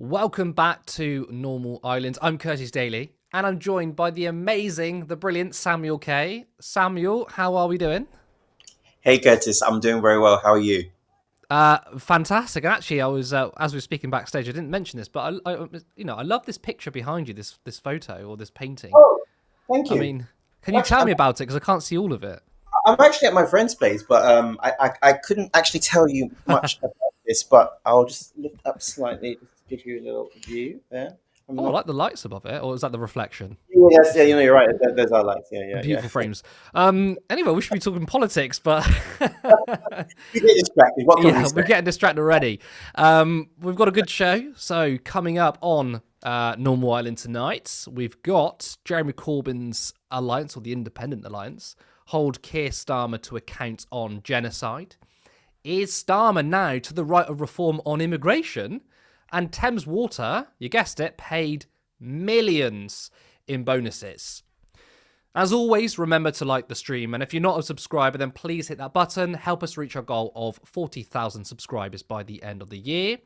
Welcome back to Normal Island. I'm Curtis Daly, and I'm joined by the amazing, the brilliant Samuel Kay. Samuel, how are we doing? Hey Curtis, I'm doing very well. How are you? Fantastic. And actually, I was as we were speaking backstage, I didn't mention this, but I love this picture behind you, this photo or this painting. Oh, thank I you. mean, can I'm you actually, tell I'm, me about it? Because I can't see all of it. I'm actually at my friend's place, but I couldn't actually tell you much about this, but I'll just lift up slightly just to give you a little view there. I'm Oh, I not. like the lights above it, or is that the reflection? Yes, yeah, It's you're right. There's our lights. Yeah, yeah, beautiful yeah. frames. Anyway, we should be talking politics, but We get distracted. What can we yeah, say? we're getting distracted already. We've got a good show. So coming up on Normal Island tonight, we've got Jeremy Corbyn's alliance, or the Independent Alliance, hold Keir Starmer to account on genocide. Is Starmer now to the right of reform on immigration? And Thames Water, you guessed it, paid millions in bonuses. As always, remember to like the stream, and if you're not a subscriber, then please hit that button. Help us reach our goal of 40,000 subscribers by the end of the year.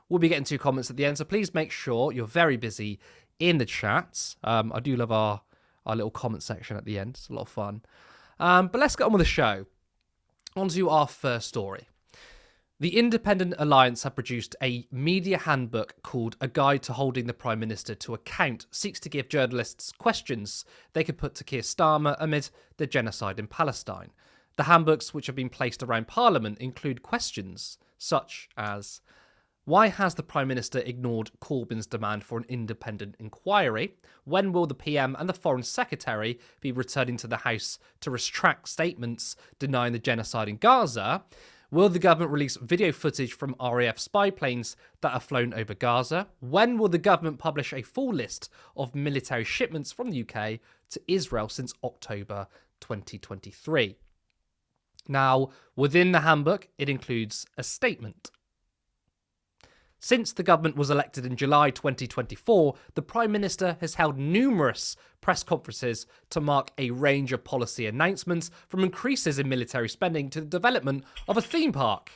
We'll be getting 2 comments at the end, so please make sure you're very busy in the chats. I do love our little comment section at the end. It's a lot of fun. But let's get on with the show. On to our first story. The Independent Alliance have produced a media handbook called A Guide to Holding the Prime Minister to Account, seeks to give journalists questions they could put to Keir Starmer amid the genocide in Palestine. The handbooks, which have been placed around Parliament, include questions such as: why has the Prime Minister ignored Corbyn's demand for an independent inquiry? When will the PM and the Foreign Secretary be returning to the House to retract statements denying the genocide in Gaza? Will the government release video footage from RAF spy planes that have flown over Gaza? When will the government publish a full list of military shipments from the UK to Israel since October 2023? Now, within the handbook, it includes a statement. Since the government was elected in July 2024, the Prime Minister has held numerous press conferences to mark a range of policy announcements, from increases in military spending to the development of a theme park.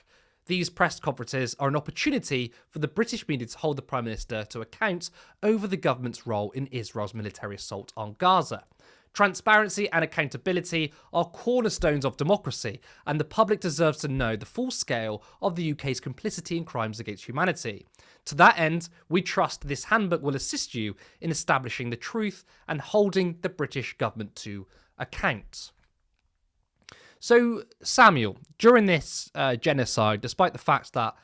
These press conferences are an opportunity for the British media to hold the Prime Minister to account over the government's role in Israel's military assault on Gaza. Transparency and accountability are cornerstones of democracy, and the public deserves to know the full scale of the UK's complicity in crimes against humanity. To that end, we trust this handbook will assist you in establishing the truth and holding the British government to account. So, Samuel, during this genocide, despite the fact that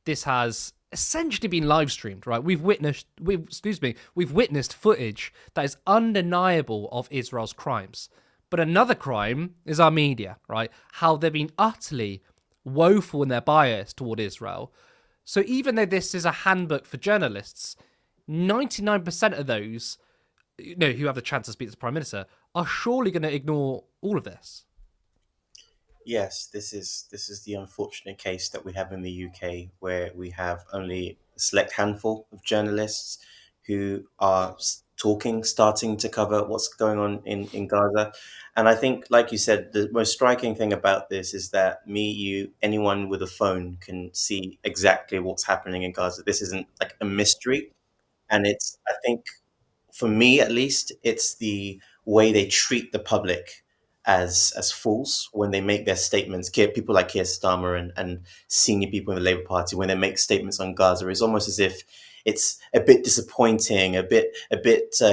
this has essentially been live streamed, right? We've witnessed footage that is undeniable of Israel's crimes. But another crime is our media, right? How they've been utterly woeful in their bias toward Israel. So even though this is a handbook for journalists, 99% of those, who have the chance to speak to the Prime Minister are surely going to ignore all of this. Yes, this is the unfortunate case that we have in the UK, where we have only a select handful of journalists who are starting to cover what's going on in Gaza. And I think, like you said, the most striking thing about this is that me, you, anyone with a phone can see exactly what's happening in Gaza. This isn't like a mystery. And I think, for me at least, it's the way they treat the public as fools when they make their statements. People like Keir Starmer and senior people in the Labour Party, when they make statements on Gaza, it's almost as if it's a bit disappointing, a bit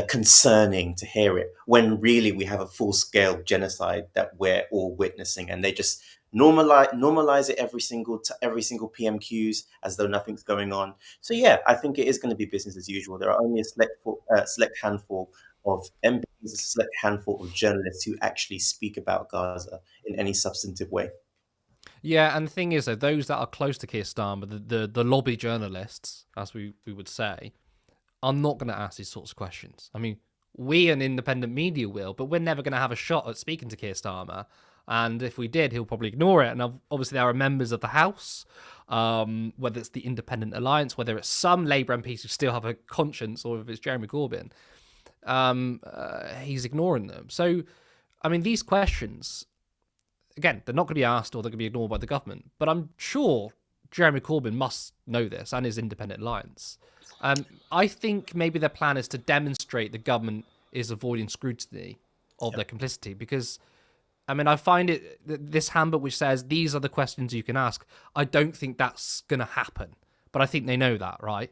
concerning to hear it, when really we have a full scale genocide that we're all witnessing, and they just normalize it every single PMQs as though nothing's going on. So yeah, I think it is going to be business as usual. There are only a select handful of MPs, a select handful of journalists who actually speak about Gaza in any substantive way. Yeah, and the thing is, though, those that are close to Keir Starmer, the lobby journalists, as we would say, are not going to ask these sorts of questions. I mean, we and independent media will, but we're never going to have a shot at speaking to Keir Starmer. And if we did, he'll probably ignore it. And obviously, there are members of the House, whether it's the Independent Alliance, whether it's some Labour MPs who still have a conscience, or if it's Jeremy Corbyn, he's ignoring them. So, I mean, these questions, again, they're not going to be asked, or they're going to be ignored by the government. But I'm sure Jeremy Corbyn must know this and his independent alliance. I think maybe their plan is to demonstrate the government is avoiding scrutiny of Yep. their complicity because, I mean, I find it this handbook which says these are the questions you can ask. I don't think that's going to happen, but I think they know that, right?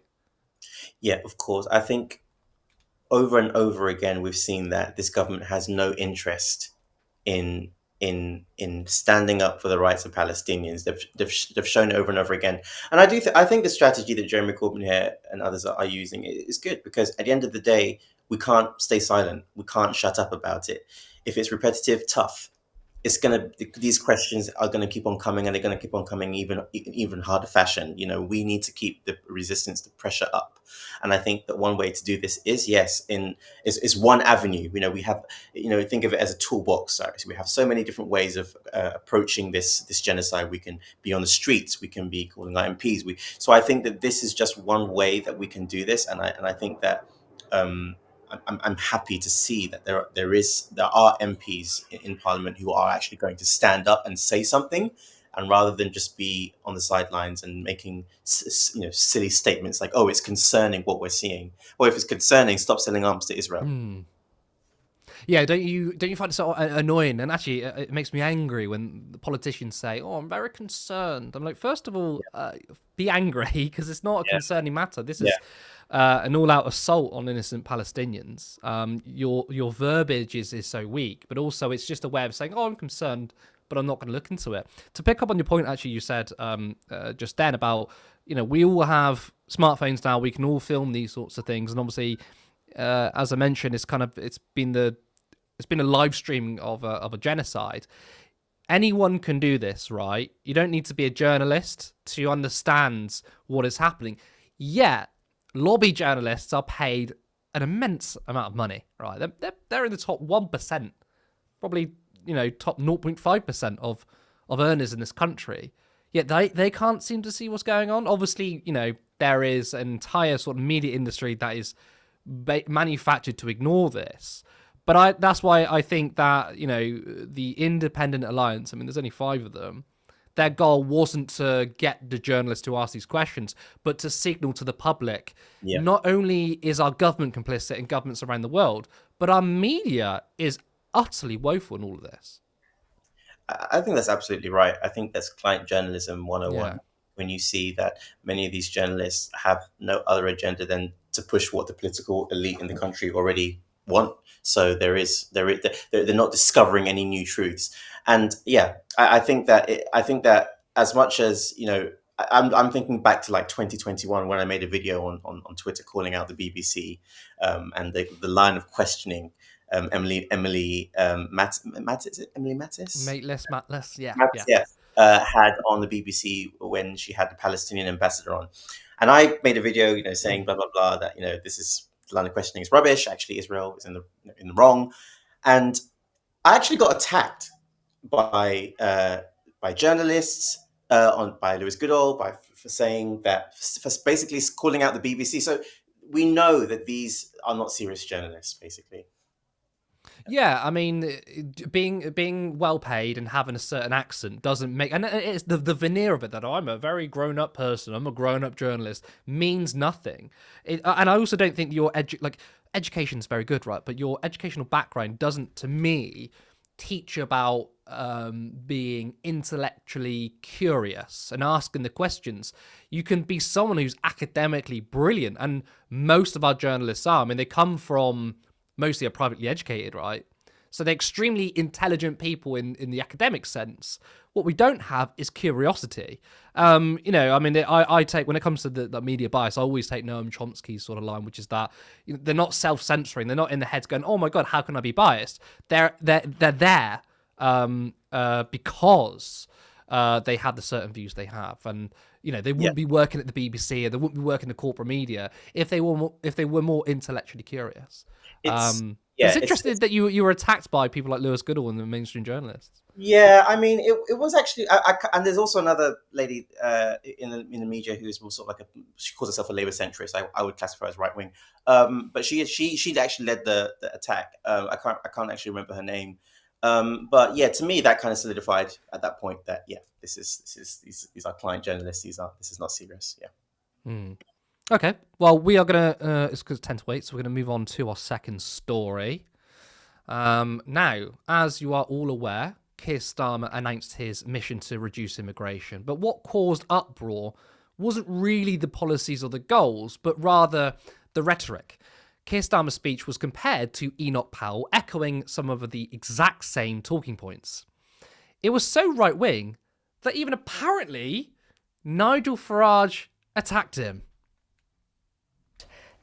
Yeah, of course. I think over and over again we've seen that this government has no interest in in standing up for the rights of Palestinians. They've shown over and over again, and I think the strategy that Jeremy Corbyn here and others are using is good because at the end of the day we can't stay silent. We can't shut up about it. If it's repetitive, tough. It's gonna these questions are gonna keep on coming, and they're gonna keep on coming even harder fashion. We need to keep the resistance, the pressure up, and I think that one way to do this is yes, is one avenue. We have think of it as a toolbox. Sorry, so we have so many different ways of approaching this genocide. We can be on the streets, we can be calling our MPs. So I think that this is just one way that we can do this, and I think that. Um, I'm happy to see that there are MPs in Parliament who are actually going to stand up and say something, and rather than just be on the sidelines and making silly statements like, "Oh, it's concerning what we're seeing." Well, if it's concerning, stop selling arms to Israel. Yeah, don't you find it so annoying? And actually, it makes me angry when the politicians say, "Oh, I'm very concerned." I'm like, first of all, be angry because it's not a Yeah, concerning matter. This yeah, is an all-out assault on innocent Palestinians. Your verbiage is so weak, but also it's just a way of saying, "Oh, I'm concerned, but I'm not going to look into it." To pick up on your point, actually, you said just then about we all have smartphones now. We can all film these sorts of things, and obviously, as I mentioned, it's been a live streaming of a genocide. Anyone can do this, right? You don't need to be a journalist to understand what is happening. Yet, lobby journalists are paid an immense amount of money, right? They're in the top 1%, probably, top 0.5% of earners in this country. Yet they can't seem to see what's going on. Obviously, there is an entire sort of media industry that is manufactured to ignore this. But that's why I think that the Independent Alliance. I mean, there's only 5 of them. Their goal wasn't to get the journalists to ask these questions, but to signal to the public. yeah. Not only is our government complicit in governments around the world, but our media is utterly woeful in all of this. I think that's absolutely right. I think that's client journalism Yeah. 101. When you see that many of these journalists have no other agenda than to push what the political elite in the country already want. So they're not discovering any new truths. And yeah, I think that as much as I'm thinking back to like 2021 when I made a video on Twitter calling out the BBC and the line of questioning Emily is it Emily Mattis? Mateless, matless. Yeah, Mattis, yeah. yeah, had on the BBC when she had the Palestinian ambassador on, and I made a video, saying blah blah blah that this is the line of questioning is rubbish. Actually, Israel is in the wrong, and I actually got attacked by journalists by Lewis Goodall for saying that for basically calling out the BBC. So we know that these are not serious journalists, basically. Yeah, I mean, being well paid and having a certain accent doesn't make, and it's the veneer of it that I'm a very grown up person, I'm a grown up journalist, means nothing. And I also don't think your education's very good, right? But your educational background doesn't, to me, teach about being intellectually curious and asking the questions. You can be someone who's academically brilliant, and most of our journalists are. I mean, they come from mostly are privately educated, right? So they're extremely intelligent people in the academic sense. What we don't have is curiosity. I mean, I take, when it comes to the media bias, I always take Noam Chomsky's sort of line, which is that they're not self-censoring. They're not in the heads going, "Oh my god, how can I be biased?" They're there because they have the certain views they have, and they Yeah, wouldn't be working at the BBC or they wouldn't be working in the corporate media if they were more intellectually curious. it's But it's yeah, interesting that you were attacked by people like Lewis Goodall and the mainstream journalists. yeah. I mean, it was actually, and there's also another lady in the media who's more sort of like she calls herself a Labour centrist. I would classify her as right wing, but she actually led the attack. I can't actually remember her name, But yeah, to me, that kind of solidified at that point that yeah, these are client journalists. This is not serious. Yeah. Okay, well, we are going to, it's because 10 to 8, so we're going to move on to our second story. Now, as you are all aware, Keir Starmer announced his mission to reduce immigration. But what caused uproar wasn't really the policies or the goals, but rather the rhetoric. Keir Starmer's speech was compared to Enoch Powell, echoing some of the exact same talking points. It was so right-wing that even apparently Nigel Farage attacked him.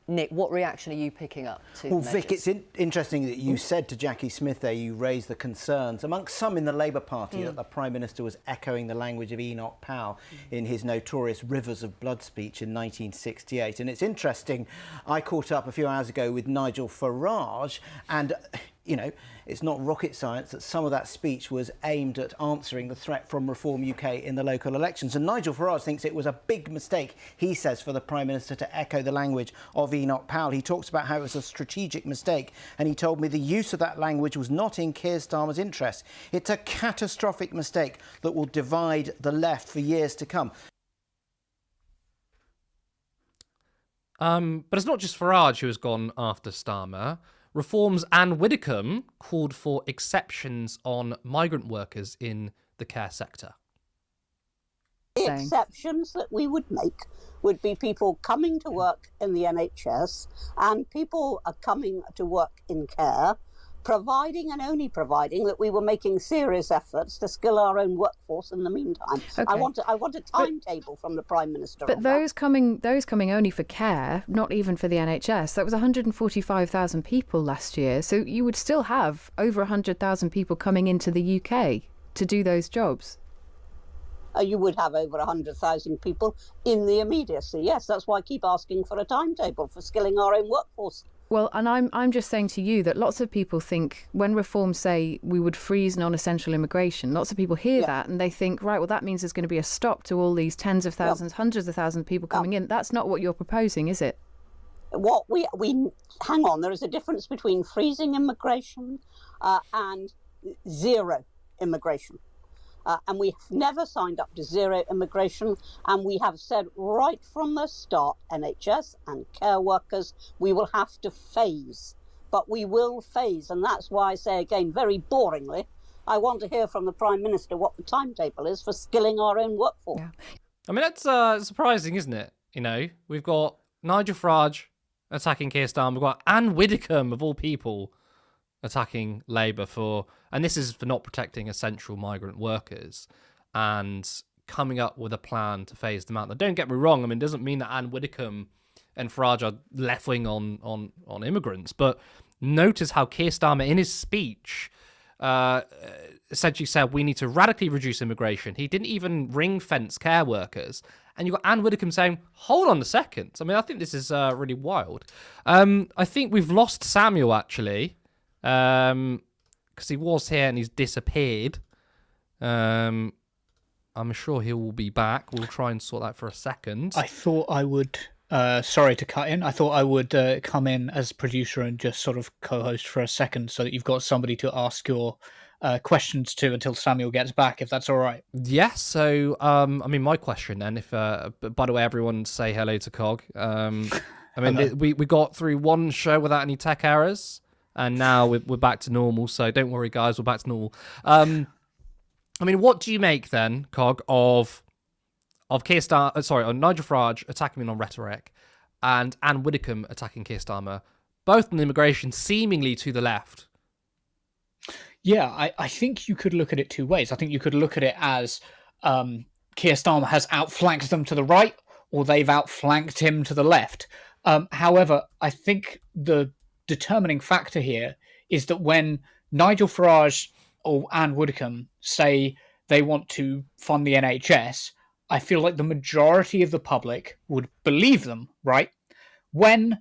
Nick, what reaction are you picking up to Well, the Vic, measures? it's interesting that you said to Jackie Smith there, you raised the concerns amongst some in the Labour Party that the Prime Minister was echoing the language of Enoch Powell in his notorious Rivers of Blood speech in 1968. And it's interesting, I caught up a few hours ago with Nigel Farage, and you know, it's not rocket science that some of that speech was aimed at answering the threat from Reform UK in the local elections. And Nigel Farage thinks it was a big mistake, he says, for the Prime Minister to echo the language of Enoch Powell. He talks about how it was a strategic mistake, and he told me the use of that language was not in Keir Starmer's interest. It's a catastrophic mistake that will divide the left for years to come. But it's not just Farage who has gone after Starmer. Reform's Anne Widdecombe called for exceptions on migrant workers in the care sector. The exceptions that we would make would be people coming to work in the NHS and people are coming to work in care, providing and only providing that we were making serious efforts to skill our own workforce in the meantime. Okay. I want a timetable from the Prime Minister. But on those coming only for care, not even for the NHS. That was 145,000 people last year. So you would still have over 100,000 people coming into the UK to do those jobs. You would have over 100,000 people in the immediacy. Yes, that's why I keep asking for a timetable for skilling our own workforce. Well, and I'm just saying to you that lots of people think when Reform say we would freeze non-essential immigration, lots of people hear that and they think, right, well, that means there's going to be a stop to all these tens of thousands, hundreds of thousands of people coming in. That's not what you're proposing, is it? What we hang on, there is a difference between freezing immigration and zero immigration. And we have never signed up to zero immigration. And we have said right from the start, NHS and care workers, we will have to phase. But we will phase. And that's why I say again, very boringly, I want to hear from the Prime Minister what the timetable is for skilling our own workforce. Yeah. I mean, that's surprising, isn't it? You know, we've got Nigel Farage attacking Keir Starmer. We've got Anne Widdecombe, of all people, attacking Labour and this is for not protecting essential migrant workers and coming up with a plan to phase them out. Now, don't get me wrong. I mean, it doesn't mean that Anne Widdecombe and Farage are left wing on immigrants, but notice how Keir Starmer in his speech essentially said we need to radically reduce immigration. He didn't even ring fence care workers. And you've got Anne Widdecombe saying, hold on a second. I mean, I think this is really wild. I think we've lost Samuel, actually. Because he was here and he's disappeared. I'm sure he will be back. We'll try and sort that for a second. I thought I would, sorry to cut in, I thought I would come in as producer and just sort of co-host for a second so that you've got somebody to ask your questions to until Samuel gets back, if that's all right. Yeah, so, I mean, my question then, if, by the way, everyone say hello to Cog. I mean, we got through one show without any tech errors. And now we're back to normal, so don't worry, guys, we're back to normal. I mean, what do you make then, Cog, of Nigel Farage attacking me on rhetoric, and Anne Widdecombe attacking Keir Starmer, both on immigration, seemingly to the left? Yeah, I think you could look at it two ways. I think you could look at it as Keir Starmer has outflanked them to the right, or they've outflanked him to the left. However, I think the determining factor here is that when Nigel Farage or Anne Widdecombe say they want to fund the NHS, I feel like the majority of the public would believe them, right? When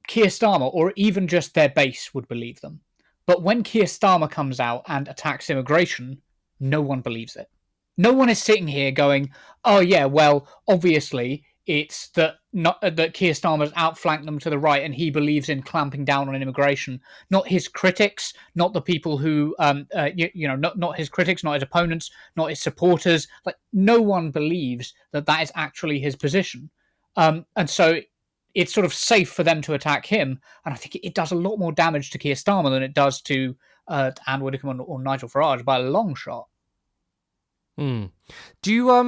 Keir Starmer, or even just their base, would believe them. But when Keir Starmer comes out and attacks immigration, no one believes it. No one is sitting here going, oh yeah, well, obviously, It's that that Keir Starmer's outflanked them to the right, and he believes in clamping down on immigration. Not his critics, not the people who, not his critics, not his opponents, not his supporters. Like no one believes that that is actually his position, and so it's sort of safe for them to attack him. And I think it does a lot more damage to Keir Starmer than it does to Anne Widdecombe or Nigel Farage by a long shot. Do you I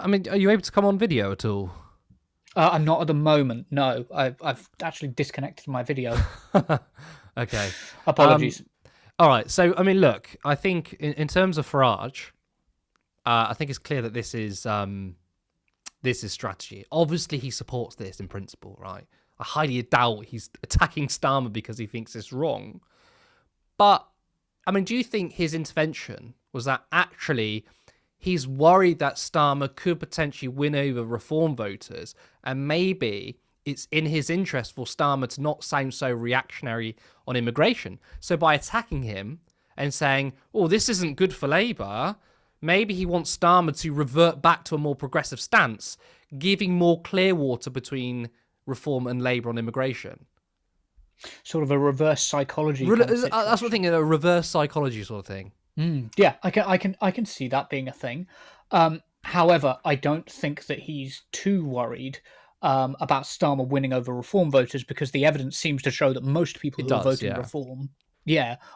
mean, are you able to come on video at all? I'm not at the moment. No, I've actually disconnected my video. Okay. Apologies. All right. So, I mean, look, I think in terms of Farage, I think it's clear that this is strategy. Obviously, he supports this in principle, right? I highly doubt he's attacking Starmer because he thinks it's wrong. But, I mean, do you think his intervention was that actually he's worried that Starmer could potentially win over reform voters, and maybe it's in his interest for Starmer to not sound so reactionary on immigration? So by attacking him and saying, oh, this isn't good for Labour, maybe he wants Starmer to revert back to a more progressive stance, giving more clear water between reform and Labour on immigration. Sort of a reverse psychology. That's what I'm thinking, a reverse psychology sort of thing. Yeah, I can see that being a thing. However, I don't think that he's too worried about Starmer winning over reform voters, because the evidence seems to show that most people who are voting reform,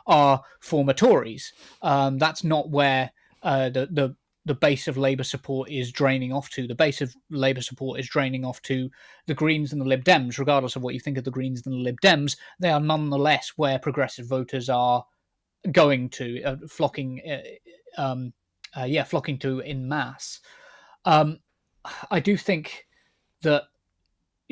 are former Tories. That's not where the base of Labour support is draining off to. The base of Labour support is draining off to the Greens and the Lib Dems. Regardless of what you think of the Greens and the Lib Dems, they are nonetheless where progressive voters are going to, flocking to in mass. I do think that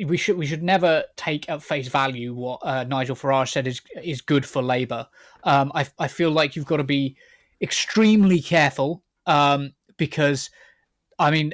we should never take at face value what Nigel Farage said is good for Labour. I feel like you've got to be extremely careful, because I mean,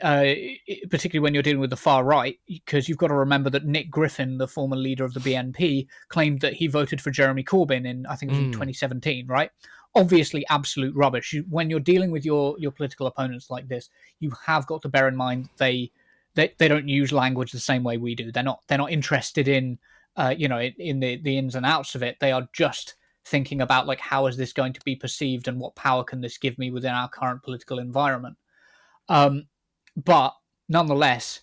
particularly when you're dealing with the far right, because you've got to remember that Nick Griffin, the former leader of the BNP, claimed that he voted for Jeremy Corbyn in, I think it was in 2017, right? Obviously, absolute rubbish. When you're dealing with your political opponents like this, you have got to bear in mind they don't use language the same way we do. They're not interested in in the ins and outs of it. They are just thinking about, like, how is this going to be perceived and what power can this give me within our current political environment. But nonetheless,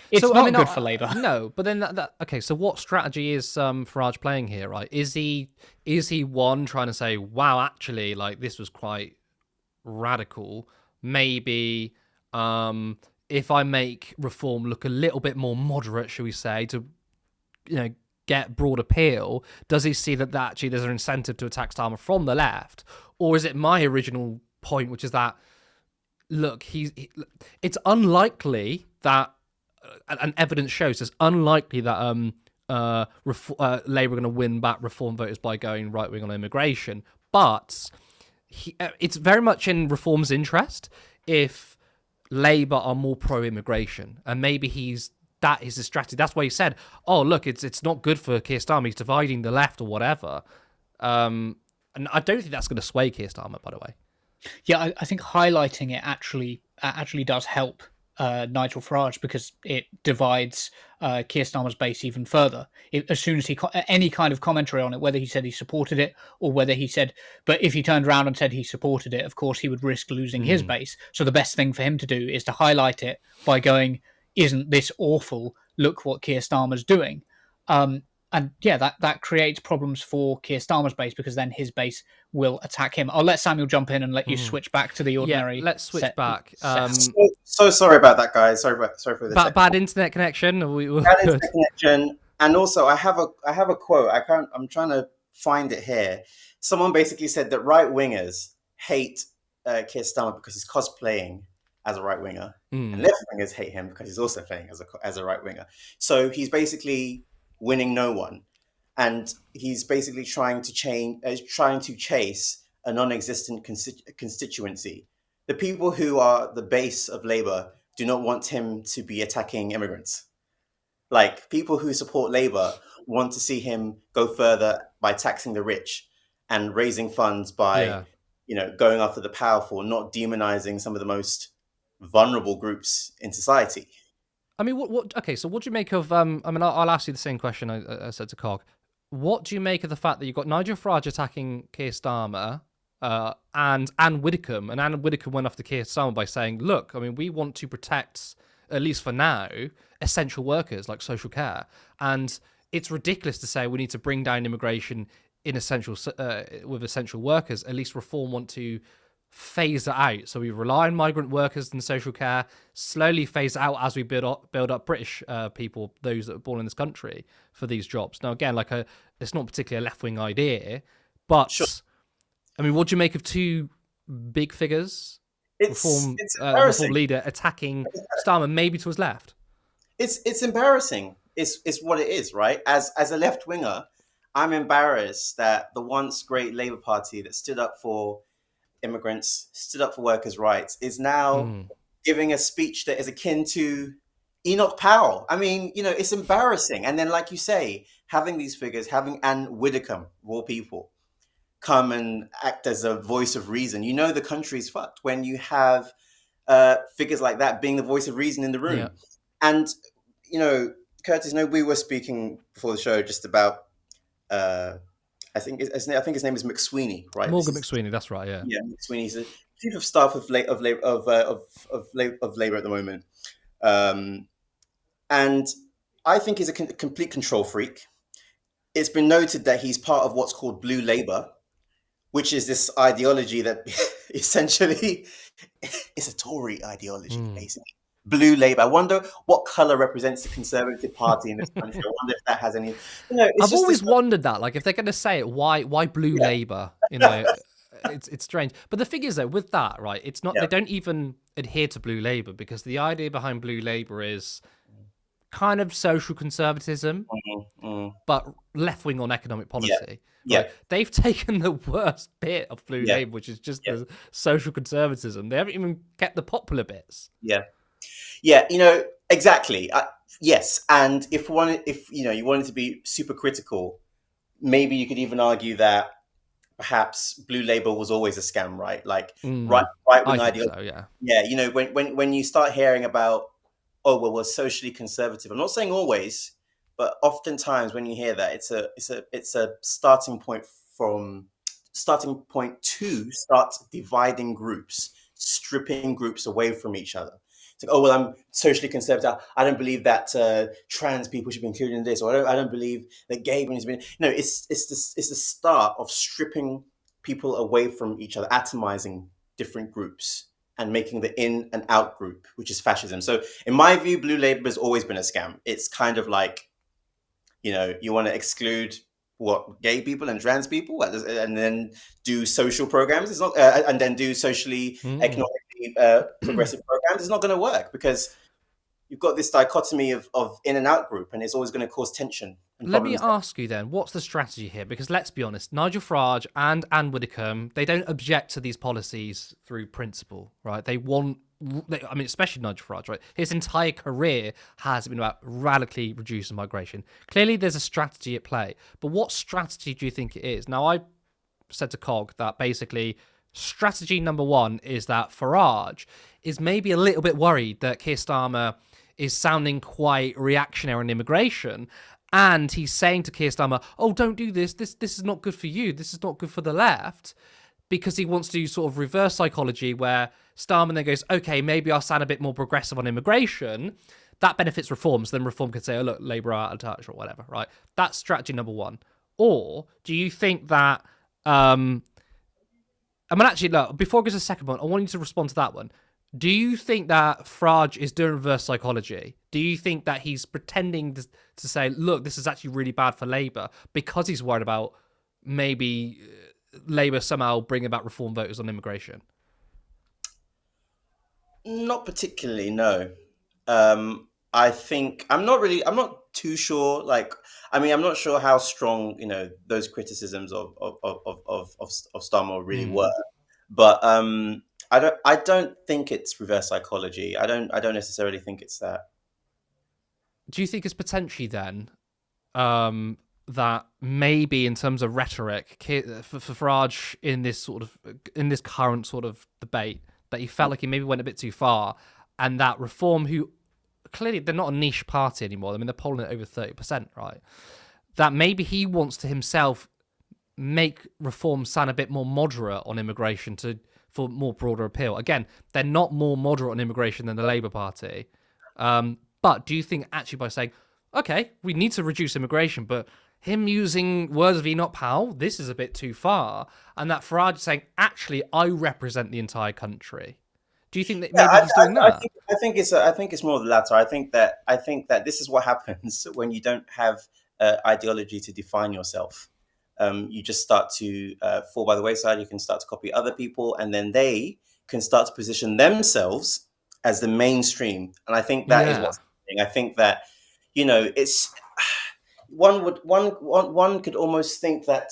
it's not good for Labour. No, but then okay. So what strategy is Farage playing here? Right? Is he one trying to say, wow, actually, like this was quite radical? Maybe if I make reform look a little bit more moderate, shall we say, to get broad appeal, does he see that actually there's an incentive to attack Starmer from the left, or is it my original point, which is that, look, it's unlikely that, and evidence shows it's unlikely that Labour are going to win back reform voters by going right wing on immigration. But it's very much in reform's interest if Labour are more pro immigration, and maybe that is his strategy. That's why he said, "Oh, look, it's not good for Keir Starmer. He's dividing the left or whatever." And I don't think that's going to sway Keir Starmer, by the way. Yeah, I think highlighting it actually does help Nigel Farage, because it divides Keir Starmer's base even further. As soon as any kind of commentary on it, whether he said he supported it or whether he said, but if he turned around and said he supported it, of course he would risk losing his base. So the best thing for him to do is to highlight it by going, "Isn't this awful? Look what Keir Starmer's doing." And yeah, that creates problems for Keir Starmer's base, because then his base will attack him. I'll let Samuel jump in and let you switch back to the ordinary. Yeah, let's switch back. So sorry about that, guys. Sorry for this. Bad internet connection. Bad internet connection. And also, I have a quote. I'm trying to find it here. Someone basically said that right wingers hate Keir Starmer because he's cosplaying as a right winger, and left wingers hate him because he's also playing as a right winger. So he's basically winning no one, and he's basically trying to chase a non-existent constituency. The people who are the base of Labour do not want him to be attacking immigrants. Like, people who support Labour want to see him go further by taxing the rich and raising funds by going after the powerful, not demonizing some of the most vulnerable groups in society. I mean, what? Okay, so what do you make of? I mean, I'll ask you the same question I said to Cog. What do you make of the fact that you've got Nigel Farage attacking Keir Starmer, and Anne Widdecombe, and Anne Widdecombe went off to Keir Starmer by saying, "Look, I mean, we want to protect, at least for now, essential workers like social care, and it's ridiculous to say we need to bring down immigration in essential with essential workers. At least Reform want to." Phase it out. So we rely on migrant workers and social care, slowly phase it out as we build up British people, those that are born in this country, for these jobs. Now, again, it's not particularly a left-wing idea, but Sure. I mean, what do you make of two big figures, It's reform embarrassing. leader attacking Starmer, maybe to his left? It's embarrassing. It's what it is, right? As a left winger, I'm embarrassed that the once great Labour Party that stood up for immigrants, stood up for workers' rights, is now giving a speech that is akin to Enoch Powell. I mean, it's embarrassing. And then, like you say, having these figures, having Anne Widdecombe, of all people, come and act as a voice of reason. The country's fucked when you have figures like that being the voice of reason in the room. Yeah. And, Curtis, we were speaking before the show just about I think his name is McSweeney, right? Morgan McSweeney, that's right. Yeah. Yeah, McSweeney's the chief of staff of Labour at the moment, and I think he's a complete control freak. It's been noted that he's part of what's called Blue Labour, which is this ideology that essentially is a Tory ideology, basically. Blue Labour. I wonder what colour represents the Conservative Party in this country. I wonder if that has any. I've always wondered that. Like, if they're going to say it, why Blue Labour? It's strange. But the thing is, though, with that, right? It's not. They don't even adhere to Blue Labour, because the idea behind Blue Labour is kind of social conservatism, but left wing on economic policy. Yeah. Right? They've taken the worst bit of Blue Labour, which is just the social conservatism. They haven't even kept the popular bits. Yeah, exactly. Yes, and if you wanted to be super critical, maybe you could even argue that perhaps Blue Labour was always a scam, right? Like right wing ideology. So, yeah. When you start hearing about, oh well, we're socially conservative. I'm not saying always, but oftentimes when you hear that, it's a starting point to start dividing groups, stripping groups away from each other. It's like, oh well, I'm socially conservative. I don't believe that trans people should be included in this, or I don't believe that gay men should be. No, it's the start of stripping people away from each other, atomizing different groups, and making the in and out group, which is fascism. So, in my view, Blue Labour has always been a scam. It's kind of like, you want to exclude gay people and trans people, and then do social programs. It's not, and then do socially, economically progressive programs. It's not going to work, because you've got this dichotomy of in and out group, and it's always going to cause tension. Let me ask you then, what's the strategy here? Because let's be honest, Nigel Farage and Anne Widdecombe, they don't object to these policies through principle, right? Especially Nigel Farage, right? His entire career has been about radically reducing migration. Clearly, there's a strategy at play. But what strategy do you think it is? Now, I said to Cog that basically strategy number one is that Farage is maybe a little bit worried that Keir Starmer is sounding quite reactionary on immigration. And he's saying to Keir Starmer, oh, don't do this. This is not good for you. This is not good for the left. Because he wants to do sort of reverse psychology where Starmer then goes, okay, maybe I'll sound a bit more progressive on immigration. That benefits Reform. So then Reform could say, oh, look, Labour are out of touch or whatever, right? That's strategy number one. Or do you think that... actually, look, before I go to the second one, I want you to respond to that one. Do you think that Farage is doing reverse psychology? Do you think that he's pretending to say, look, this is actually really bad for Labour, because he's worried about maybe Labour somehow bringing about Reform voters on immigration? Not particularly, no. I think I'm not too sure. I'm not sure how strong those criticisms of Starmer really were, but I don't think it's reverse psychology. I don't necessarily think it's that. Do you think it's potentially then that maybe in terms of rhetoric for Farage in this current sort of debate, that he felt like he maybe went a bit too far, and that Reform, who clearly they're not a niche party anymore. I mean, they're polling at over 30%, right? That maybe he wants to himself make reform sound a bit more moderate on immigration for more broader appeal. Again, they're not more moderate on immigration than the Labour Party. But do you think actually by saying, okay, we need to reduce immigration, but him using words of Enoch Powell, this is a bit too far, and that Farage is saying, actually, I represent the entire country. Do you think that maybe he's doing that? I think it's more the latter. I think that this is what happens when you don't have ideology to define yourself. You just start to fall by the wayside. You can start to copy other people, and then they can start to position themselves as the mainstream. And I think that is what's happening. I think that it's one could almost think that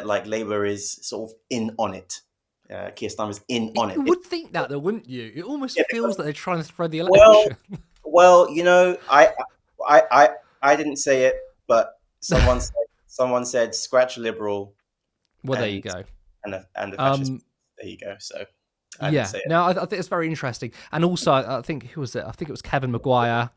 like Labour is sort of in on it. Keir Starmer's in on it. You would think that, though, wouldn't you? It almost feels that they're trying to throw the Well, election. well, I didn't say it, but someone said scratch Liberal. Well, there you go. And the fascist. There you go. So I didn't say it. No, I think it's very interesting. And also, I think who was it? I think it was Kevin Maguire.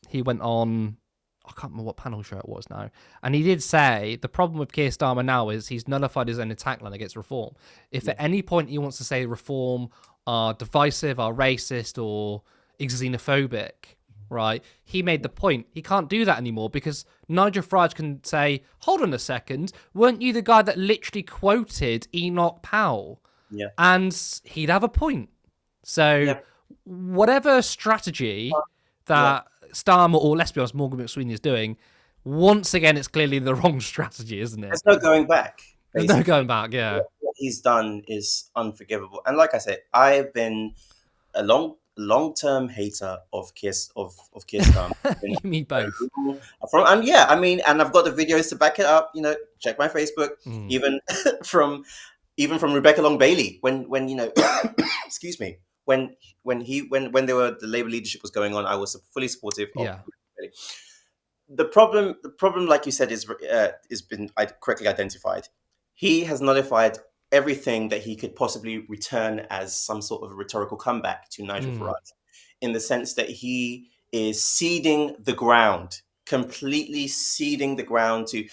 He went on, I can't remember what panel show it was now, and he did say the problem with Keir Starmer now is he's nullified his own attack line against reform. If at any point he wants to say reform are divisive, are racist, or xenophobic, right? He made the point. He can't do that anymore because Nigel Farage can say, hold on a second, weren't you the guy that literally quoted Enoch Powell? Yeah. And he'd have a point. So whatever strategy that Starmer, or let's be honest, Morgan McSweeney is doing, once again, it's clearly the wrong strategy, isn't it? There's no going back. There's no going back, yeah. What he's done is unforgivable. And like I said, I've been a long-term hater of Keir Starmer. You mean both. And I've got the videos to back it up. Check my Facebook. Even from Rebecca Long Bailey, when excuse me, when there were the Labour leadership was going on, I was fully supportive of Bailey. The problem, like you said, is been correctly identified. He has nullified everything that he could possibly return as some sort of rhetorical comeback to Nigel Farage, in the sense that he is ceding the ground, completely ceding the ground to,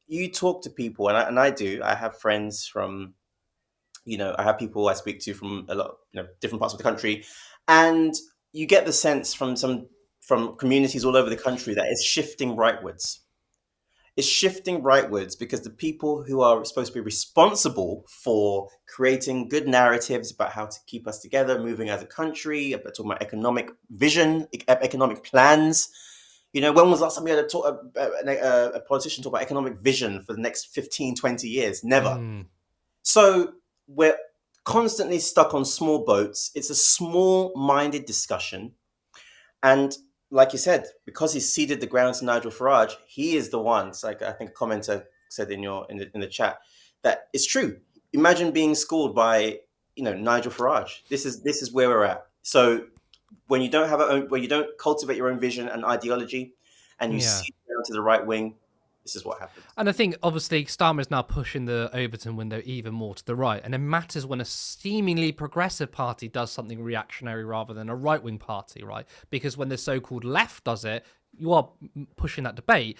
you talk to people, and I do. I have friends from, I have people I speak to from a lot, different parts of the country, and you get the sense from communities all over the country that it's shifting rightwards. It's shifting rightwards because the people who are supposed to be responsible for creating good narratives about how to keep us together, moving as a country, about talking about economic vision, economic plans. When was the last time we had a politician talk about economic vision for the next 15, 20 years? Never. So we're constantly stuck on small boats. It's a small-minded discussion. And like you said, because he's ceded the ground to Nigel Farage, he is the one. It's like I think a commenter said in the chat that it's true. Imagine being schooled by Nigel Farage. This is where we're at. So when you don't cultivate your own vision and ideology, and you cede down to the right wing, this is what happens. And I think, obviously, Starmer is now pushing the Overton window even more to the right. And it matters when a seemingly progressive party does something reactionary rather than a right-wing party, right? Because when the so-called left does it, you are pushing that debate.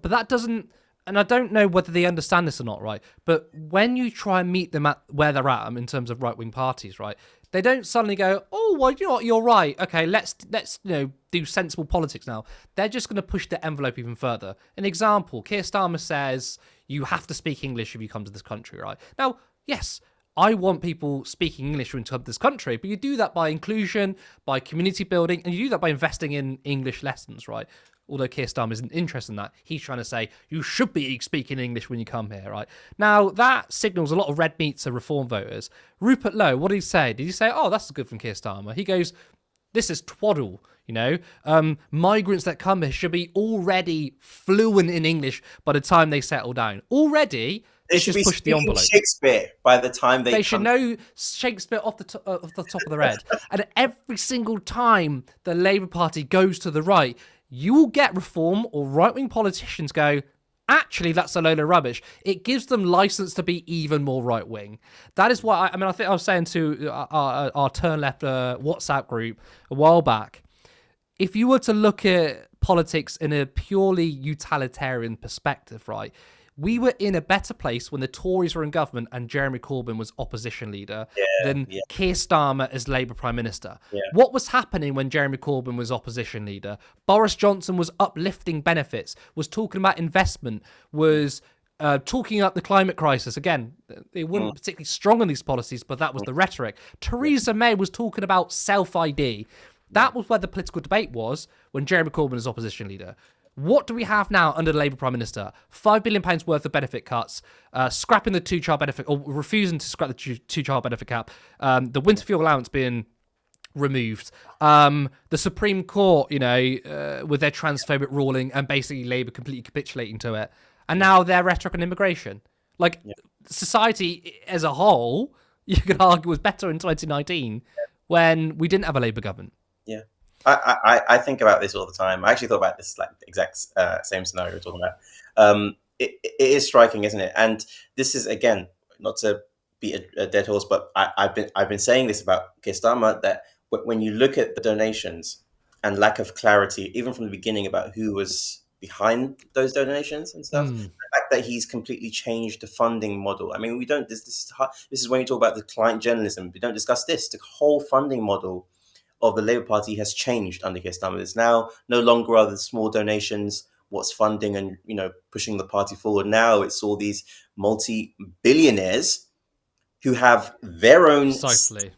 But that doesn't... And I don't know whether they understand this or not, right? But when you try and meet them at where they're at in terms of right-wing parties, right, they don't suddenly go, oh, well, you know what, you're right. Okay, let's do sensible politics now. They're just going to push the envelope even further. An example, Keir Starmer says you have to speak English if you come to this country, right? Now, yes, I want people speaking English when you come to this country, but you do that by inclusion, by community building, and you do that by investing in English lessons, right? Although Keir Starmer isn't interested in that, he's trying to say you should be speaking English when you come here, right? Now, that signals a lot of red meat to Reform voters. Rupert Lowe, what did he say? Did he say, oh, that's good from Keir Starmer? He goes, this is twaddle, migrants that come here should be already fluent in English by the time they settle down. Already, they should just push the envelope. Shakespeare by the time they should know Shakespeare off the top of their head. And every single time the Labour Party goes to the right, you will get Reform or right-wing politicians go, Actually, that's a load of rubbish. It gives them license to be even more right wing. That is why I think I was saying to our Turn Left WhatsApp group a while back. If you were to look at politics in a purely utilitarian perspective, right, we were in a better place when the Tories were in government and Jeremy Corbyn was opposition leader than Keir Starmer as Labour Prime Minister. Yeah. What was happening when Jeremy Corbyn was opposition leader? Boris Johnson was uplifting benefits, was talking about investment, was talking up the climate crisis. Again, they weren't particularly strong on these policies, but that was the rhetoric. Theresa May was talking about self-ID. That was where the political debate was when Jeremy Corbyn was opposition leader. What do we have now under the Labour Prime Minister? £5 billion worth of benefit cuts, scrapping the two-child benefit, or refusing to scrap the two-child benefit cap, the winter fuel allowance being removed, the Supreme Court, with their transphobic ruling, and basically Labour completely capitulating to it. And now their rhetoric on immigration. Society as a whole, you could argue, was better in 2019 when we didn't have a Labour government. Yeah. I think about this all the time. I actually thought about this the exact same scenario we're talking about. It is striking, isn't it? And this is, again, not to beat a dead horse, but I've been saying this about Keir Starmer, that when you look at the donations and lack of clarity, even from the beginning about who was behind those donations and stuff, the fact that he's completely changed the funding model. I mean, we don't. This is when you talk about the client journalism. We don't discuss this. The whole funding model of the Labour Party has changed under Keir Starmer. It's now no longer are the small donations what's funding and pushing the party forward. Now it's all these multi-billionaires who have their own Precisely.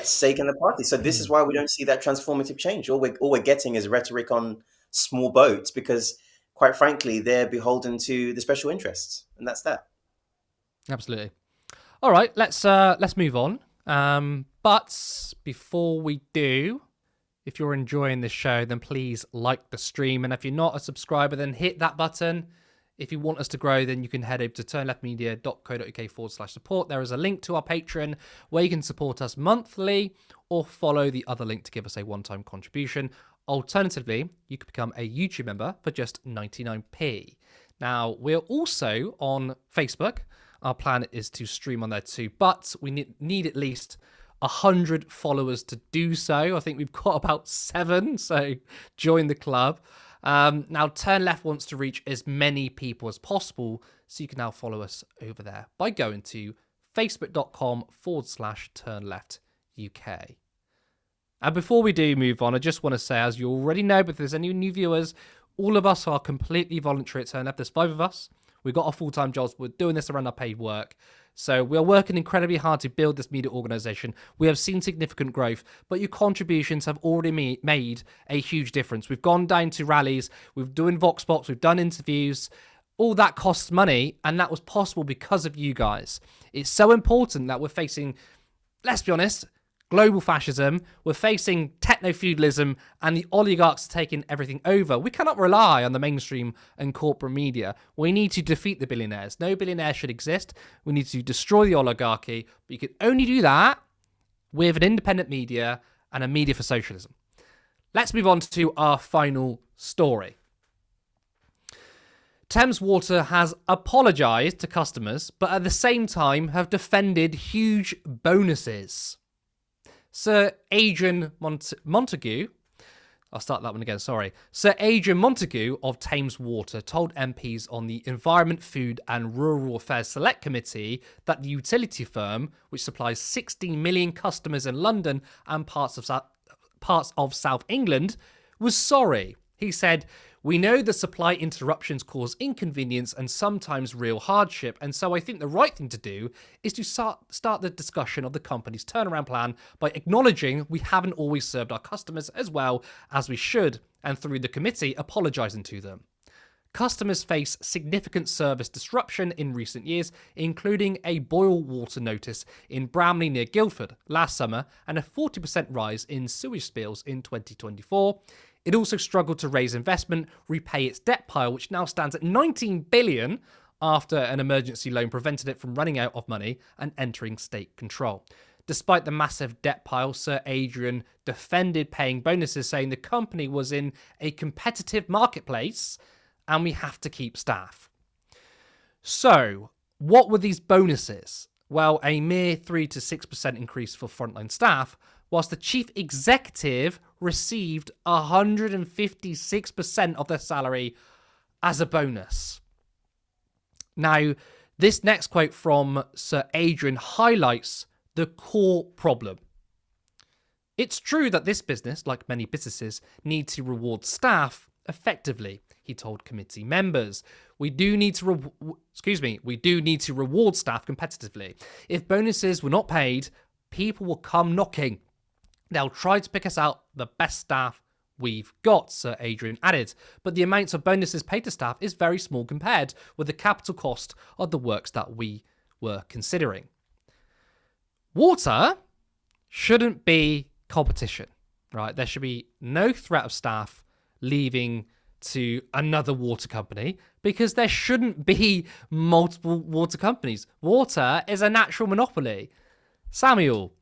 stake in the party. So this is why we don't see that transformative change. All we're getting is rhetoric on small boats because, quite frankly, they're beholden to the special interests, and that's that. Absolutely. All right, let's move on. But before we do, if you're enjoying this show, then please like the stream. And if you're not a subscriber, then hit that button. If you want us to grow, then you can head over to turnleftmedia.co.uk/support. There is a link to our Patreon where you can support us monthly or follow the other link to give us a one-time contribution. Alternatively, you could become a YouTube member for just 99p. Now, we're also on Facebook. Our plan is to stream on there too, but we need at least 100 followers to do so. I think we've got about 7, so join the club. Now, Turn Left wants to reach as many people as possible, so you can now follow us over there by going to facebook.com/turnleftuk. And before we do move on, I just want to say, as you already know, but if there's any new viewers, all of us are completely voluntary at Turn Left. There's 5 of us. We've got our full-time jobs. We're doing this around our paid work. So we're working incredibly hard to build this media organisation. We have seen significant growth, but your contributions have already made a huge difference. We've gone down to rallies. We're doing Vox Pops. We've done interviews. All that costs money, and that was possible because of you guys. It's so important that we're facing, let's be honest, global fascism. We're facing techno-feudalism and the oligarchs taking everything over. We cannot rely on the mainstream and corporate media. We need to defeat the billionaires. No billionaire should exist. We need to destroy the oligarchy. But you can only do that with an independent media and a media for socialism. Let's move on to our final story. Thames Water has apologised to customers, but at the same time have defended huge bonuses. Sir Adrian Montague, I'll start that one again, sorry. Sir Adrian Montague of Thames Water told MPs on the Environment, Food and Rural Affairs Select Committee that the utility firm, which supplies 16 million customers in London and parts of South England, was sorry. He said, "We know the supply interruptions cause inconvenience and sometimes real hardship, and so I think the right thing to do is to start the discussion of the company's turnaround plan by acknowledging we haven't always served our customers as well as we should, and through the committee, apologising to them. Customers face significant service disruption in recent years, including a boil water notice in Bramley near Guildford last summer and a 40% rise in sewage spills in 2024. It also struggled to raise investment, repay its debt pile, which now stands at 19 billion after an emergency loan prevented it from running out of money and entering state control. Despite the massive debt pile, Sir Adrian defended paying bonuses, saying the company was in a competitive marketplace and we have to keep staff. So, what were these bonuses? Well, a mere 3 to 6% increase for frontline staff, whilst the chief executive received 156% of their salary as a bonus. Now, this next quote from Sir Adrian highlights the core problem. It's true that this business, like many businesses, need to reward staff effectively, he told committee members. We do need to reward staff competitively. If bonuses were not paid, people will come knocking. They'll try to pick us out the best staff we've got, Sir Adrian added. But the amount of bonuses paid to staff is very small compared with the capital cost of the works that we were considering. Water shouldn't be competition, right? There should be no threat of staff leaving to another water company because there shouldn't be multiple water companies. Water is a natural monopoly. Samuel,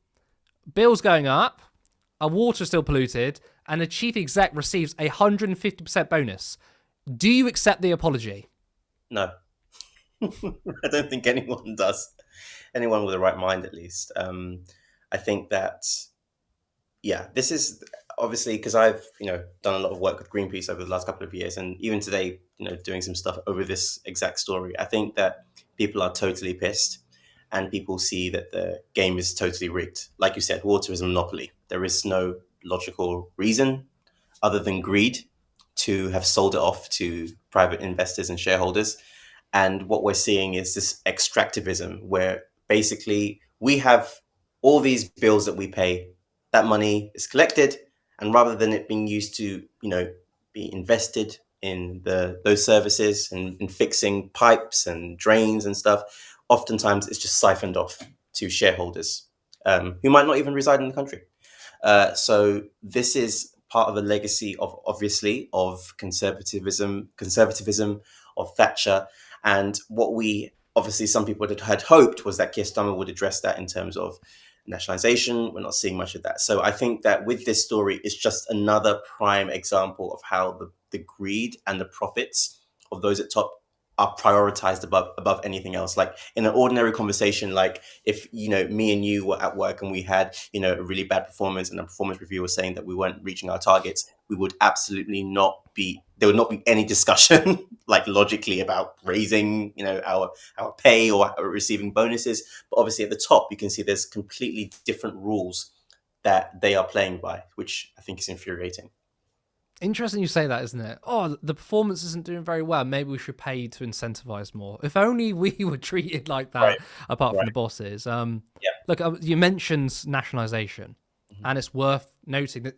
bills going up, our water is still polluted, and the chief exec receives a 150% bonus. Do you accept the apology? No. I don't think anyone does. Anyone with the right mind, at least. I think that, this is obviously because I've, done a lot of work with Greenpeace over the last couple of years, and even today, doing some stuff over this exact story. I think that people are totally pissed, and people see that the game is totally rigged. Like you said, water is a monopoly. There is no logical reason other than greed to have sold it off to private investors and shareholders. And what we're seeing is this extractivism where basically we have all these bills that we pay, that money is collected, and rather than it being used to, be invested in those services and in fixing pipes and drains and stuff, oftentimes it's just siphoned off to shareholders who might not even reside in the country. So this is part of a legacy of conservatism of Thatcher. And what some people had hoped was that Keir Starmer would address that in terms of nationalisation. We're not seeing much of that. So I think that with this story, it's just another prime example of how the greed and the profits of those at top are prioritized above anything else. Like in an ordinary conversation, like if me and you were at work and we had a really bad performance and a performance review was saying that we weren't reaching our targets, we would absolutely not be, there would not be any discussion like logically about raising our pay or receiving bonuses. But obviously at the top you can see there's completely different rules that they are playing by, which I think is infuriating. Interesting you say that, isn't it? Oh, the performance isn't doing very well. Maybe we should pay to incentivize more. If only we were treated like that, apart from the bosses. Look, you mentioned nationalisation, and it's worth noting that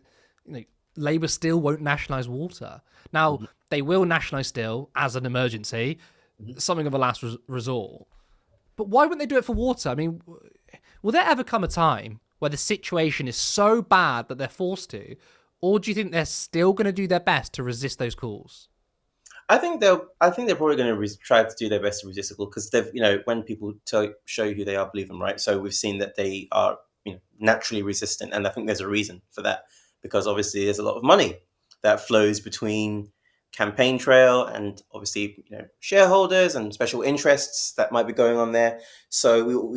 Labour still won't nationalise water. Now, they will nationalise still as an emergency, something of a last resort. But why wouldn't they do it for water? I mean, will there ever come a time where the situation is so bad that they're forced to? Or do you think they're still going to do their best to resist those calls? I think they're probably going to try to do their best to resist the call because they've, when people show you who they are, believe them, right? So we've seen that they are, naturally resistant, and I think there's a reason for that because obviously there's a lot of money that flows between campaign trail and obviously shareholders and special interests that might be going on there. So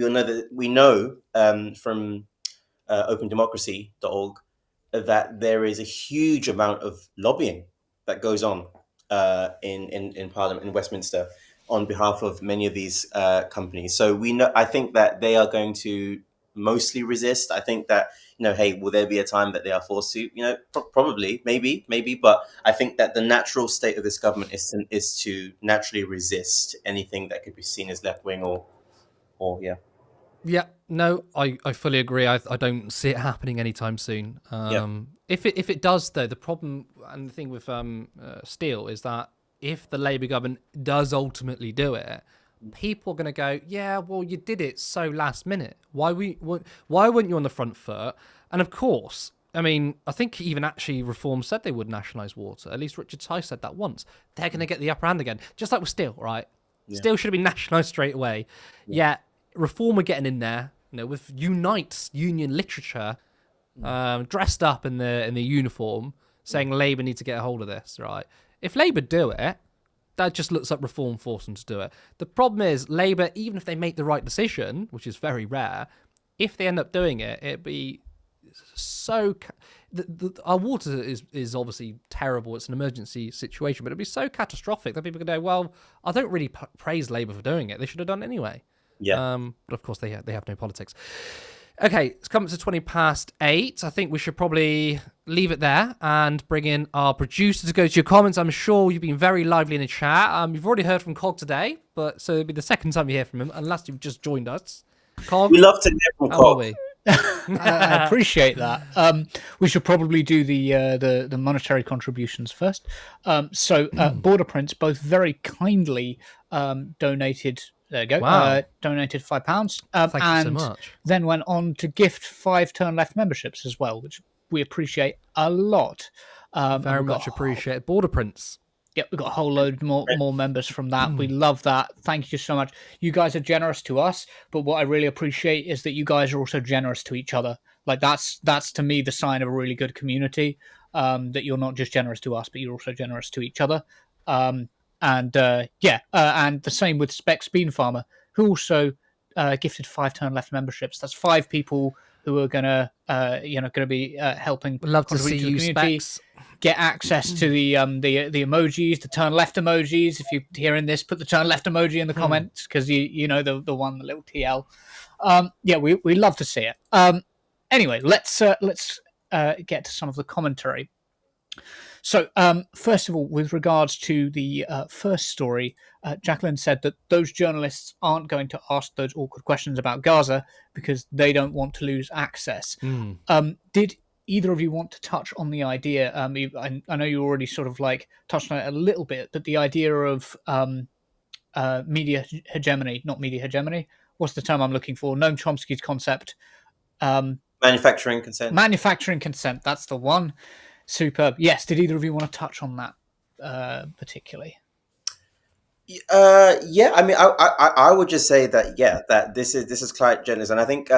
we know from opendemocracy.org that there is a huge amount of lobbying that goes on in Parliament in Westminster on behalf of many of these companies. So I think that they are going to mostly resist. I think that hey, will there be a time that they are forced to? Probably, maybe. But I think that the natural state of this government is to naturally resist anything that could be seen as left wing or. Yeah, no, I fully agree. I don't see it happening anytime soon. If it does, though, the problem and the thing with steel is that if the Labour government does ultimately do it, people are going to go, yeah, well, you did it so last minute. Why weren't you on the front foot? And of course, I mean, I think even actually Reform said they would nationalise water. At least Richard Tice said that once. They're going to get the upper hand again, just like with steel, right? Yeah. Steel should have been nationalised straight away. Yeah. Reform are getting in there, with Unite's union literature, dressed up in the uniform, saying Labour need to get a hold of this, right? If Labour do it, That just looks like reform forced them to do it. The problem is Labour, even if they make the right decision, which is very rare, if they end up doing it, it'd be so... our water is obviously terrible. It's an emergency situation, but it'd be so catastrophic that people could go, well, I don't really praise Labour for doing it. They should have done it anyway. Yeah. But of course, they have no politics. Okay, it's coming to 8:20. I think we should probably leave it there and bring in our producer to go to your comments. I'm sure you've been very lively in the chat. You've already heard from Cog today, but so it'll be the second time you hear from him, unless you've just joined us. Cog, We love to hear from how are Cog. we? I appreciate that. We should probably do the monetary contributions first. Border Prince both very kindly donated. There you go. Wow. Donated £5. Thank you so and much. then went on to gift 5 Turn Left memberships as well, which we appreciate a lot. Very much appreciate Border Prince. Yeah, we've got a whole load more members from that. We love that. Thank you so much. You guys are generous to us, but what I really appreciate is that you guys are also generous to each other. Like that's to me the sign of a really good community. That you're not just generous to us, but you're also generous to each other. And the same with Specs Bean Farmer, who also gifted 5 Turn Left memberships. That's 5 people who are gonna be helping. We'd love to see contribute the you, community. Specs. Get access to the emojis, the turn left emojis. If you're hearing this, put the turn left emoji in the comments because you know the one, the little TL. We love to see it. Anyway, let's get to some of the commentary. So, first of all, with regards to the first story, Jacqueline said that those journalists aren't going to ask those awkward questions about Gaza because they don't want to lose access. Did either of you want to touch on the idea? I know you already sort of like touched on it a little bit, but the idea of media hegemony, not media hegemony. What's the term I'm looking for? Noam Chomsky's concept. Manufacturing consent. Manufacturing consent. That's the one. Superb. Yes. Did either of you want to touch on that particularly? Yeah, I mean, I would just say that that this is client journalism, and I think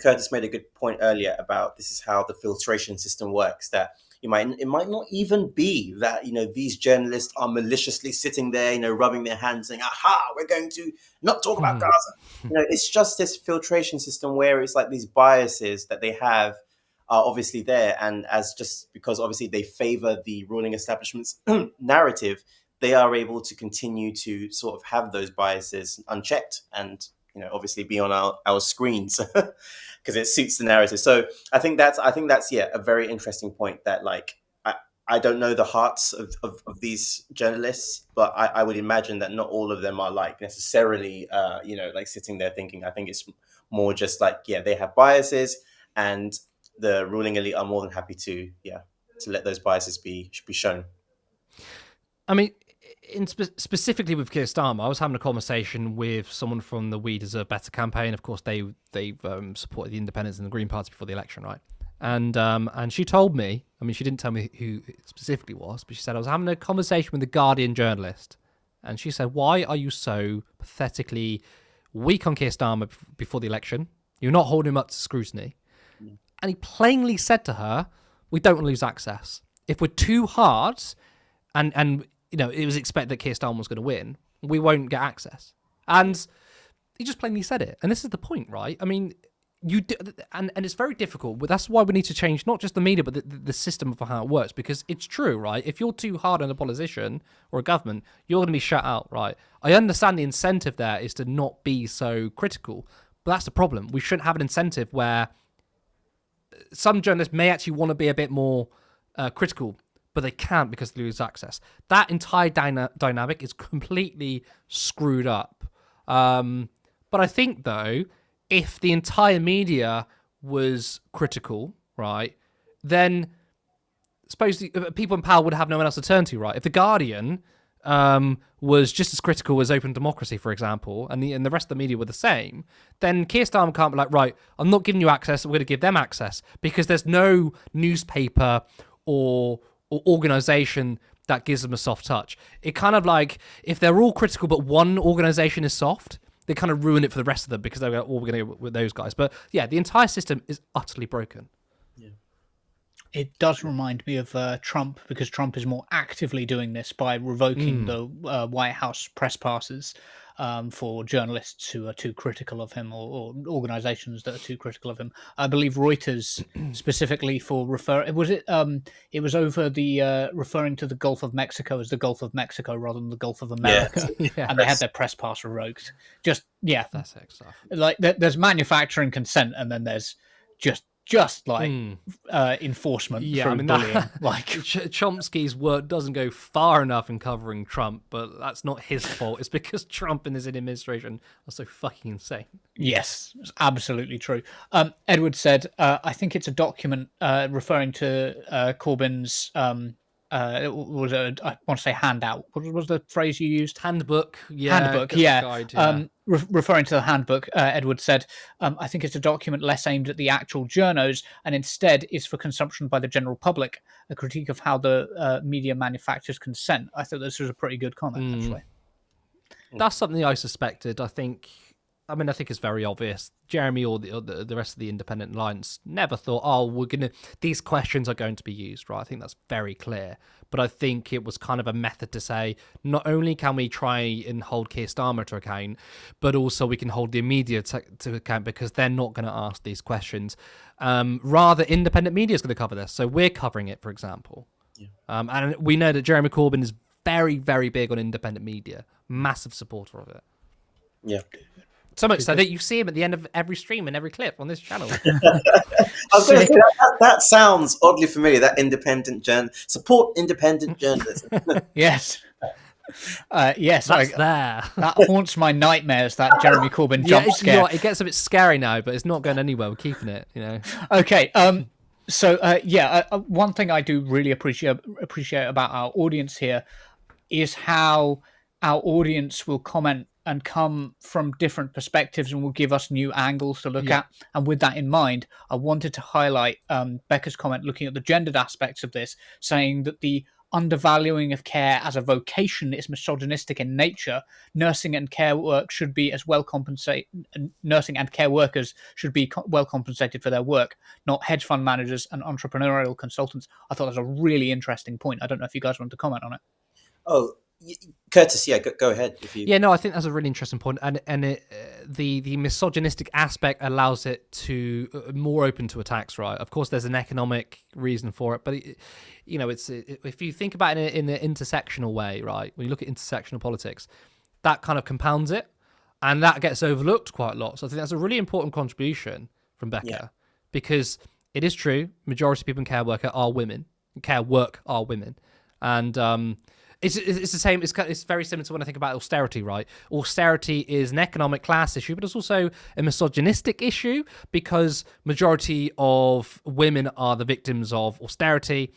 Curtis made a good point earlier about this is how the filtration system works. That it might not even be that these journalists are maliciously sitting there, rubbing their hands, saying, "Aha, we're going to not talk about Gaza." It's just this filtration system where it's like these biases that they have are obviously there, and as just because obviously they favor the ruling establishment's narrative, they are able to continue to sort of have those biases unchecked and obviously be on our screens because it suits the narrative. So I think that's a very interesting point that I don't know the hearts of these journalists, but I would imagine that not all of them are necessarily sitting there thinking. I think it's more just they have biases, and the ruling elite are more than happy to let those biases be shown. I mean, specifically with Keir Starmer, I was having a conversation with someone from the We Deserve Better campaign. Of course, they've supported the Independents and the Green Party before the election, right? And she told me, I mean, she didn't tell me who it specifically was, but she said, I was having a conversation with the Guardian journalist, and she said, why are you so pathetically weak on Keir Starmer before the election? You're not holding him up to scrutiny. And he plainly said to her, we don't want to lose access. If we're too hard and it was expected that Keir Starmer was going to win, we won't get access. And he just plainly said it. And this is the point, right? I mean, you do, and it's very difficult, but that's why we need to change not just the media, but the system of how it works, because it's true, right? If you're too hard on a politician or a government, you're going to be shut out, right? I understand the incentive there is to not be so critical, but that's the problem. We shouldn't have an incentive where some journalists may actually want to be a bit more critical, but they can't because they lose access. That entire dynamic is completely screwed up. But I think, though, if the entire media was critical, right, then suppose the people in power would have no one else to turn to, right? If The Guardian was just as critical as Open Democracy, for example, and the rest of the media were the same, then Keir Starmer can't be like, right, I'm not giving you access, we're going to give them access, because there's no newspaper or organisation that gives them a soft touch. It kind of like, if they're all critical but one organisation is soft, they kind of ruin it for the rest of them because they're like, we're going to go with those guys. But yeah, the entire system is utterly broken. it does remind me of Trump, because Trump is more actively doing this by revoking the White House press passes for journalists who are too critical of him, or organizations that are too critical of him. I believe Reuters specifically for it was over the referring to the Gulf of Mexico as the Gulf of Mexico rather than the Gulf of America. Yeah. And they had their press pass revoked. Just Pathetic stuff. like there's manufacturing consent, and then there's just like enforcement through bullying. Like Chomsky's work doesn't go far enough in covering Trump, but that's not his fault. It's because Trump and his administration are so fucking insane. yes, it's absolutely true. Edward said, I think it's a document referring to Corbyn's I want to say handout. What was the phrase you used? Handbook, yeah. Guide, Referring to the handbook, Edward said, I think it's a document less aimed at the actual journos and instead is for consumption by the general public, a critique of how the media manufactures consent. I thought this was a pretty good comment, actually. That's something I suspected. I think it's very obvious. Jeremy or the rest of the Independent Alliance never thought, these questions are going to be used, right? I think that's very clear. But I think it was kind of a method to say, not only can we try and hold Keir Starmer to account, but also we can hold the media to account, because they're not going to ask these questions. Rather, independent media is going to cover this. So we're covering it, for example. Yeah. And we know that Jeremy Corbyn is very, very big on independent media. Massive supporter of it. Yeah. So much so that you see him at the end of every stream and every clip on this channel. I was going to say, that sounds oddly familiar. That support independent journalism. Yes. Yes, that's there. That haunts my nightmares. That Jeremy Corbyn jump scare. It gets a bit scary now, but it's not going anywhere. We're keeping it. Okay. So one thing I do really appreciate about our audience here is how our audience will comment and come from different perspectives and will give us new angles to look at. And with that in mind, I wanted to highlight Becca's comment looking at the gendered aspects of this, saying that the undervaluing of care as a vocation is misogynistic in nature. Nursing and care work should be as well compensated. Nursing and care workers should be well compensated for their work, not hedge fund managers and entrepreneurial consultants. I thought that was a really interesting point. I don't know if you guys want to comment on it. Oh, Curtis, go ahead. I think that's a really interesting point, and the misogynistic aspect allows it to more open to attacks, right? Of course, there's an economic reason for it, but if you think about it in an intersectional way, right? When you look at intersectional politics, that kind of compounds it, and that gets overlooked quite a lot. So I think that's a really important contribution from Becca, because it is true, majority of people in care work are women, and It's the same. It's very similar to when I think about austerity, right? Austerity is an economic class issue, but it's also a misogynistic issue, because majority of women are the victims of austerity.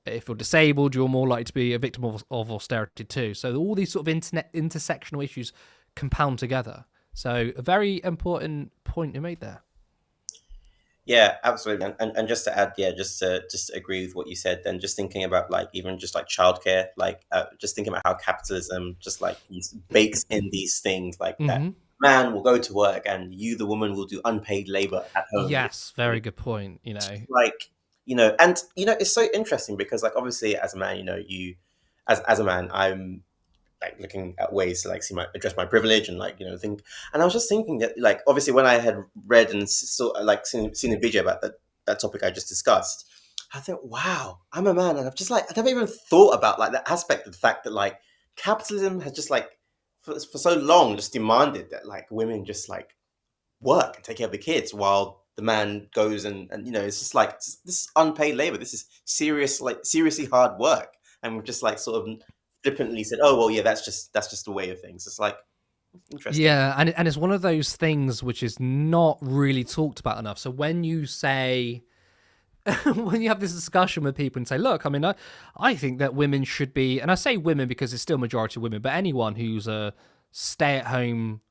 If you're disabled, you're more likely to be a victim of austerity too. So all these sort of intersectional issues compound together. So a very important point you made there. Yeah, absolutely. And just to add, just to agree with what you said, then just thinking about even just childcare, just thinking about how capitalism just bakes in these things that man will go to work and you, the woman, will do unpaid labor at home. Yes, very good point. And it's so interesting because obviously as a man, as a man, I'm looking at ways to address my privilege and think. And I was just thinking that obviously when I had read and seen a video about that topic I just discussed, I thought, wow, I'm a man, and I've never even thought about that aspect of the fact that capitalism has just for so long just demanded that women just work and take care of the kids while the man goes and it's just this is unpaid labor. This is seriously hard work, and we're just sort of flippantly said, oh well, yeah, that's just the way of things. It's interesting. Yeah, and it's one of those things which is not really talked about enough. So when you say when you have this discussion with people and say, look, I think that women should be, and I say women because it's still majority women, but anyone who's a stay-at-home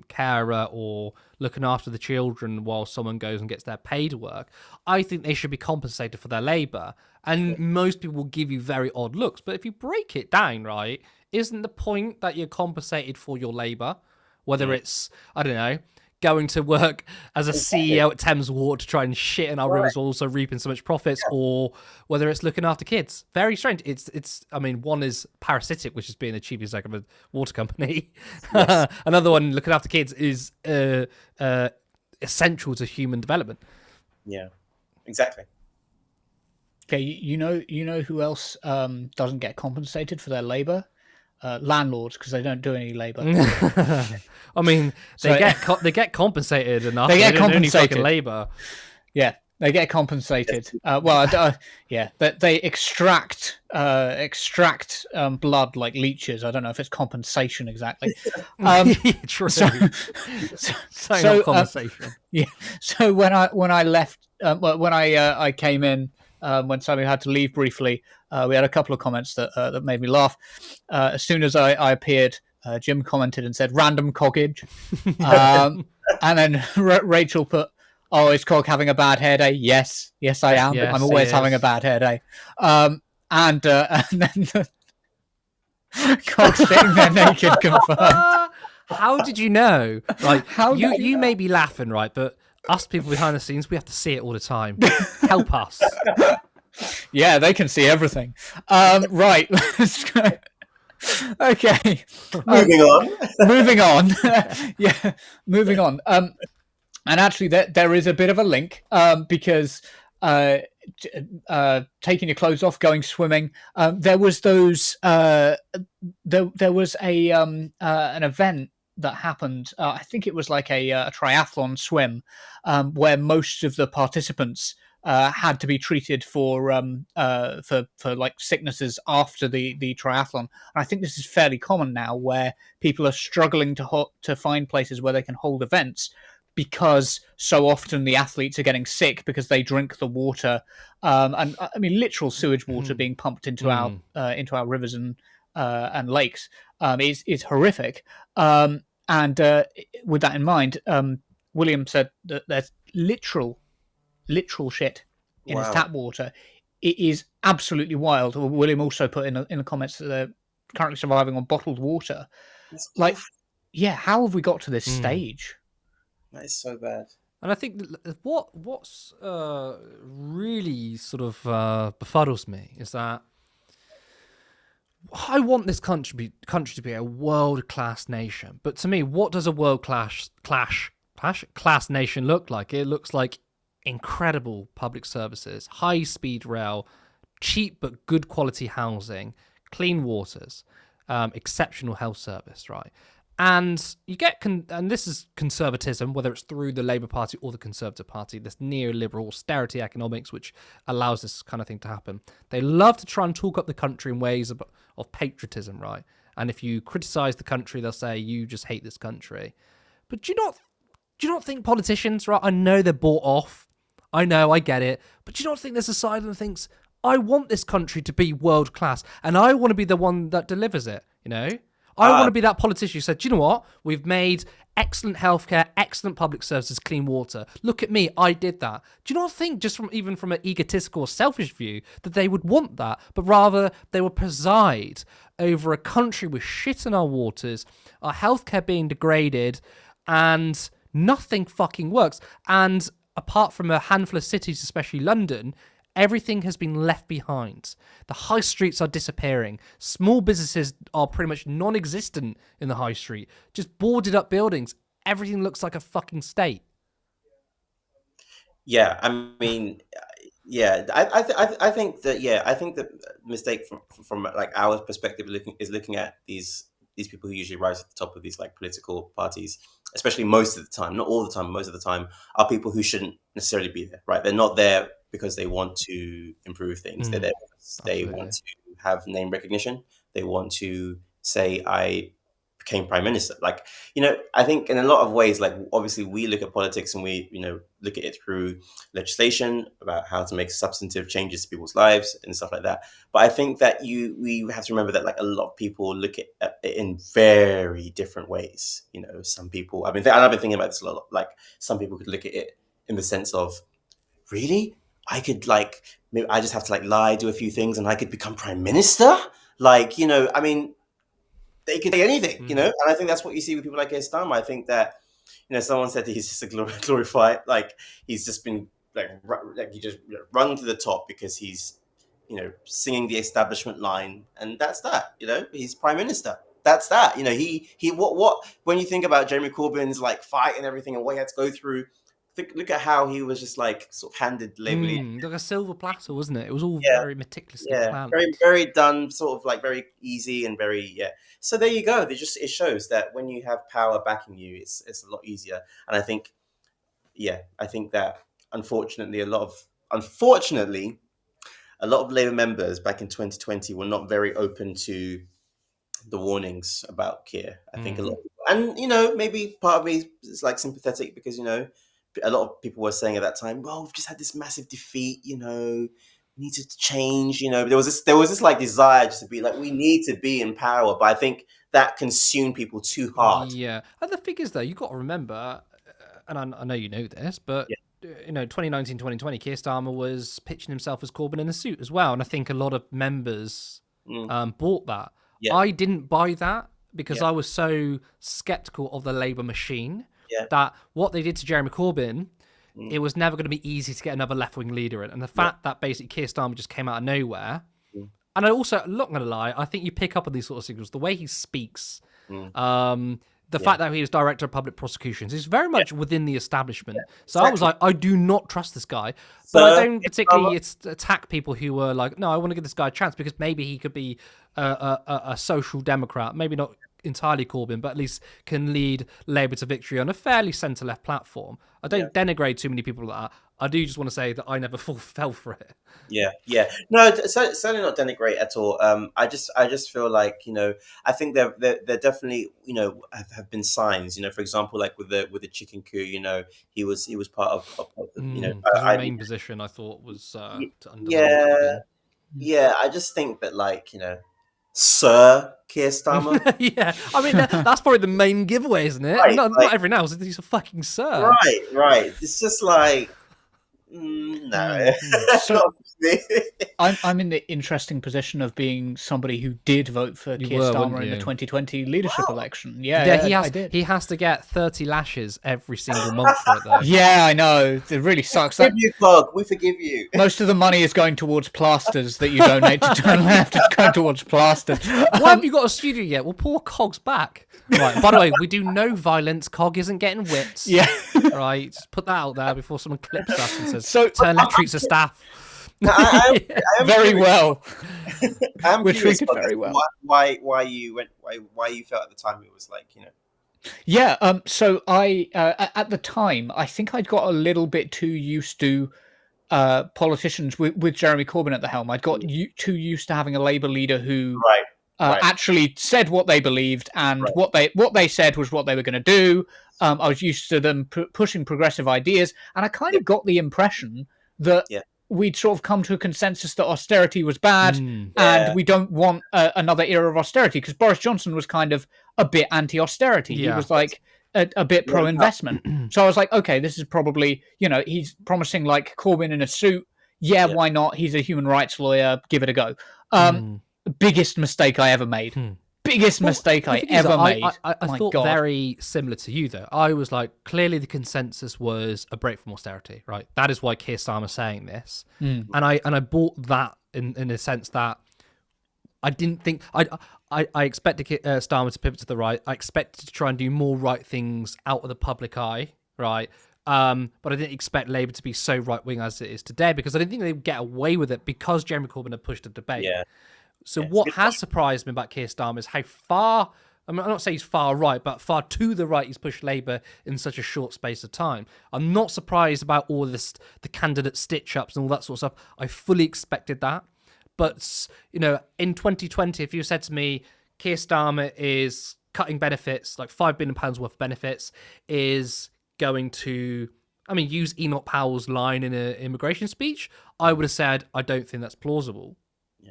carer or looking after the children while someone goes and gets their paid work, I think they should be compensated for their labor. And most people will give you very odd looks, but if you break it down, right, isn't the point that you're compensated for your labor, whether it's, I don't know, going to work as a Exactly. CEO at Thames Water to try and shit in our rivers while also reaping so much profits, or whether it's looking after kids. Very strange. It's. I mean, one is parasitic, which is being the chief executive of a water company. Yes. Another one, looking after kids, is essential to human development. Yeah, exactly. Okay, you know who else doesn't get compensated for their labour? Landlords, because they don't do any labour. I mean, So- they get compensated enough. They get don't do any compensated. fucking labor. Yeah, they get compensated. Yeah, they extract blood like leeches. I don't know if it's compensation exactly. True. So, So not conversation. yeah. So when I left, when I came in, when Sammy had to leave briefly, we had a couple of comments that made me laugh. As soon as I appeared, Jim commented and said "random coggage," and then Rachel put, "Oh, is Cog having a bad hair day?" Yes, I am. Yes, I'm always he having is. a bad hair day. And then Cog sitting there naked confirmed. How did you know? Like, How did you may be laughing, right? But us people behind the scenes, we have to see it all the time. Help us. Yeah, they can see everything. Right, let's go. Okay, Moving on. moving on. Yeah, moving on. And actually, there is a bit of a link because taking your clothes off, going swimming. There was those. There was a an event that happened. I think it was like a triathlon swim, where most of the participants had to be treated for like sicknesses after the triathlon. And I think this is fairly common now, where people are struggling to find places where they can hold events, because so often the athletes are getting sick because they drink the water, and I mean literal sewage water being pumped into our rivers and lakes is horrific. And with that in mind, William said that there's literal shit in his Wow. tap water. It is absolutely wild. William also put in the comments that they're currently surviving on bottled water. That's Like, awful. yeah, how have we got to this stage? That is so bad. And I think what's really sort of befuddles me is that I want this country to be a world class nation. But to me, what does a world class nation look like? It looks like incredible public services, high speed rail, cheap but good quality housing, clean waters, exceptional health service, right? And you get, and this is conservatism, whether it's through the Labour Party or the Conservative Party, this neoliberal austerity economics, which allows this kind of thing to happen. They love to try and talk up the country in ways of patriotism, right? And if you criticize the country, they'll say you just hate this country. But do you not think politicians, right? I know they're bought off. I know, I get it. But do you not think there's a side of them that thinks, I want this country to be world class, and I want to be the one that delivers it, you know? I want to be that politician who said, do you know what? We've made excellent healthcare, excellent public services, clean water. Look at me, I did that. Do you not think, just even from an egotistical or selfish view, that they would want that, but rather they would preside over a country with shit in our waters, our healthcare being degraded, and nothing fucking works. And apart from a handful of cities, especially London, everything has been left behind. The high streets are disappearing. Small businesses are pretty much non-existent in the high street. Just boarded up buildings. Everything looks like a fucking state. Yeah, I mean, yeah, I think that the mistake from like our perspective looking at these people who usually rise at the top of these like political parties, especially most of the time, not all the time, most of the time, are people who shouldn't necessarily be there, right? They're not there because they want to improve things. They're there because they want to have name recognition. They want to say, I became prime minister. Like, I think in a lot of ways, like obviously we look at politics and we, look at it through legislation about how to make substantive changes to people's lives and stuff like that. But I think that we have to remember that like a lot of people look at it in very different ways. Some people, I've been thinking about this a lot. Like some people could look at it in the sense of, really? I could maybe I just have to lie, do a few things and I could become prime minister? Like, I mean, they could say anything, and I think that's what you see with people like Keir Starmer. I think that someone said that he's just a glorified, like he's just been like he just rung to the top because he's singing the establishment line, and that's that. He's prime minister. That's that. He what when you think about Jeremy Corbyn's like fight and everything and what he had to go through, look at how he was just like sort of handed Labour leadership. Like a silver platter, wasn't it? It was all Yeah, very meticulously yeah, planned. very very done, sort of like very easy and very So there you go. It shows that when you have power backing you, it's a lot easier. And I think that unfortunately a lot of Labour members back in 2020 were not very open to the warnings about Keir. I think a lot of people, and maybe part of me is like sympathetic because a lot of people were saying at that time, well, we've just had this massive defeat, we need to change, there was this like desire just to be like, we need to be in power, but I think that consumed people too hard. Yeah, and the thing is though, you've got to remember, and I know you know this, but 2019, 2020, Keir Starmer was pitching himself as Corbyn in a suit as well, and I think a lot of members bought that. Yeah. I didn't buy that because I was so skeptical of the Labour machine that what they did to Jeremy Corbyn, it was never going to be easy to get another left-wing leader in. And the fact that basically Keir Starmer just came out of nowhere, and I also, I'm not going to lie, I think you pick up on these sort of signals, the way he speaks, the fact that he was director of public prosecutions is very much within the establishment. So I was like, I do not trust this guy. But I don't particularly attack people who were like, no, I want to give this guy a chance because maybe he could be a social democrat, maybe not entirely Corbyn, but at least can lead Labour to victory on a fairly centre-left platform. I don't denigrate too many people like that. I do just want to say that I never fell for it. Yeah. No, certainly not denigrate at all. I just feel like I think there definitely have been signs. For example, like with the chicken coup. He was part of His main position, I thought, was to undermine Corbyn. Yeah. I just think that Sir Keir Starmer. Yeah, I mean that's probably the main giveaway, isn't it? Right, not everyone else. He's a fucking sir. Right. It's just like no. So I'm in the interesting position of being somebody who did vote for Keir Starmer in the 2020 leadership election. Yeah, he has to get 30 lashes every single month for it, though. Yeah, I know. It really sucks. We forgive you, Cog. We forgive you. Most of the money is going towards plasters that you donate to Turn Left. It's going towards plasters. Why haven't you got a studio yet? Well, poor Cog's back. Right. By the way, we do no violence. Cog isn't getting whipped. Yeah. Right. Just put that out there before someone clips us and says, Turn Left treats the staff. I am very well. We're treated very well. Why you felt at the time it was like Yeah. So I at the time I think I'd got a little bit too used to politicians with Jeremy Corbyn at the helm. I'd got too used to having a Labour leader who actually said what they believed and what they said was what they were going to do. I was used to them pushing progressive ideas, and I kind of got the impression that we'd sort of come to a consensus that austerity was bad and we don't want another era of austerity, because Boris Johnson was kind of a bit anti-austerity. He was like a bit pro-investment. So I was like, okay, this is probably, he's promising like Corbyn in a suit. Yeah, why not? He's a human rights lawyer. Give it a go. Biggest mistake I ever made. Biggest mistake I ever made. I thought very similar to you, though. I was like, clearly the consensus was a break from austerity, right? That is why Keir Starmer's saying this. And I bought that in a sense that I didn't think... I expected Starmer to pivot to the right. I expected to try and do more right things out of the public eye, right? But I didn't expect Labour to be so right-wing as it is today, because I didn't think they would get away with it because Jeremy Corbyn had pushed the debate. Yeah. So what has surprised me about Keir Starmer is how far, I'm not saying he's far right, but far to the right he's pushed Labour in such a short space of time. I'm not surprised about all this, the candidate stitch-ups and all that sort of stuff. I fully expected that. But, in 2020, if you said to me, Keir Starmer is cutting benefits, like £5 billion worth of benefits, is going to, use Enoch Powell's line in an immigration speech, I would have said, I don't think that's plausible.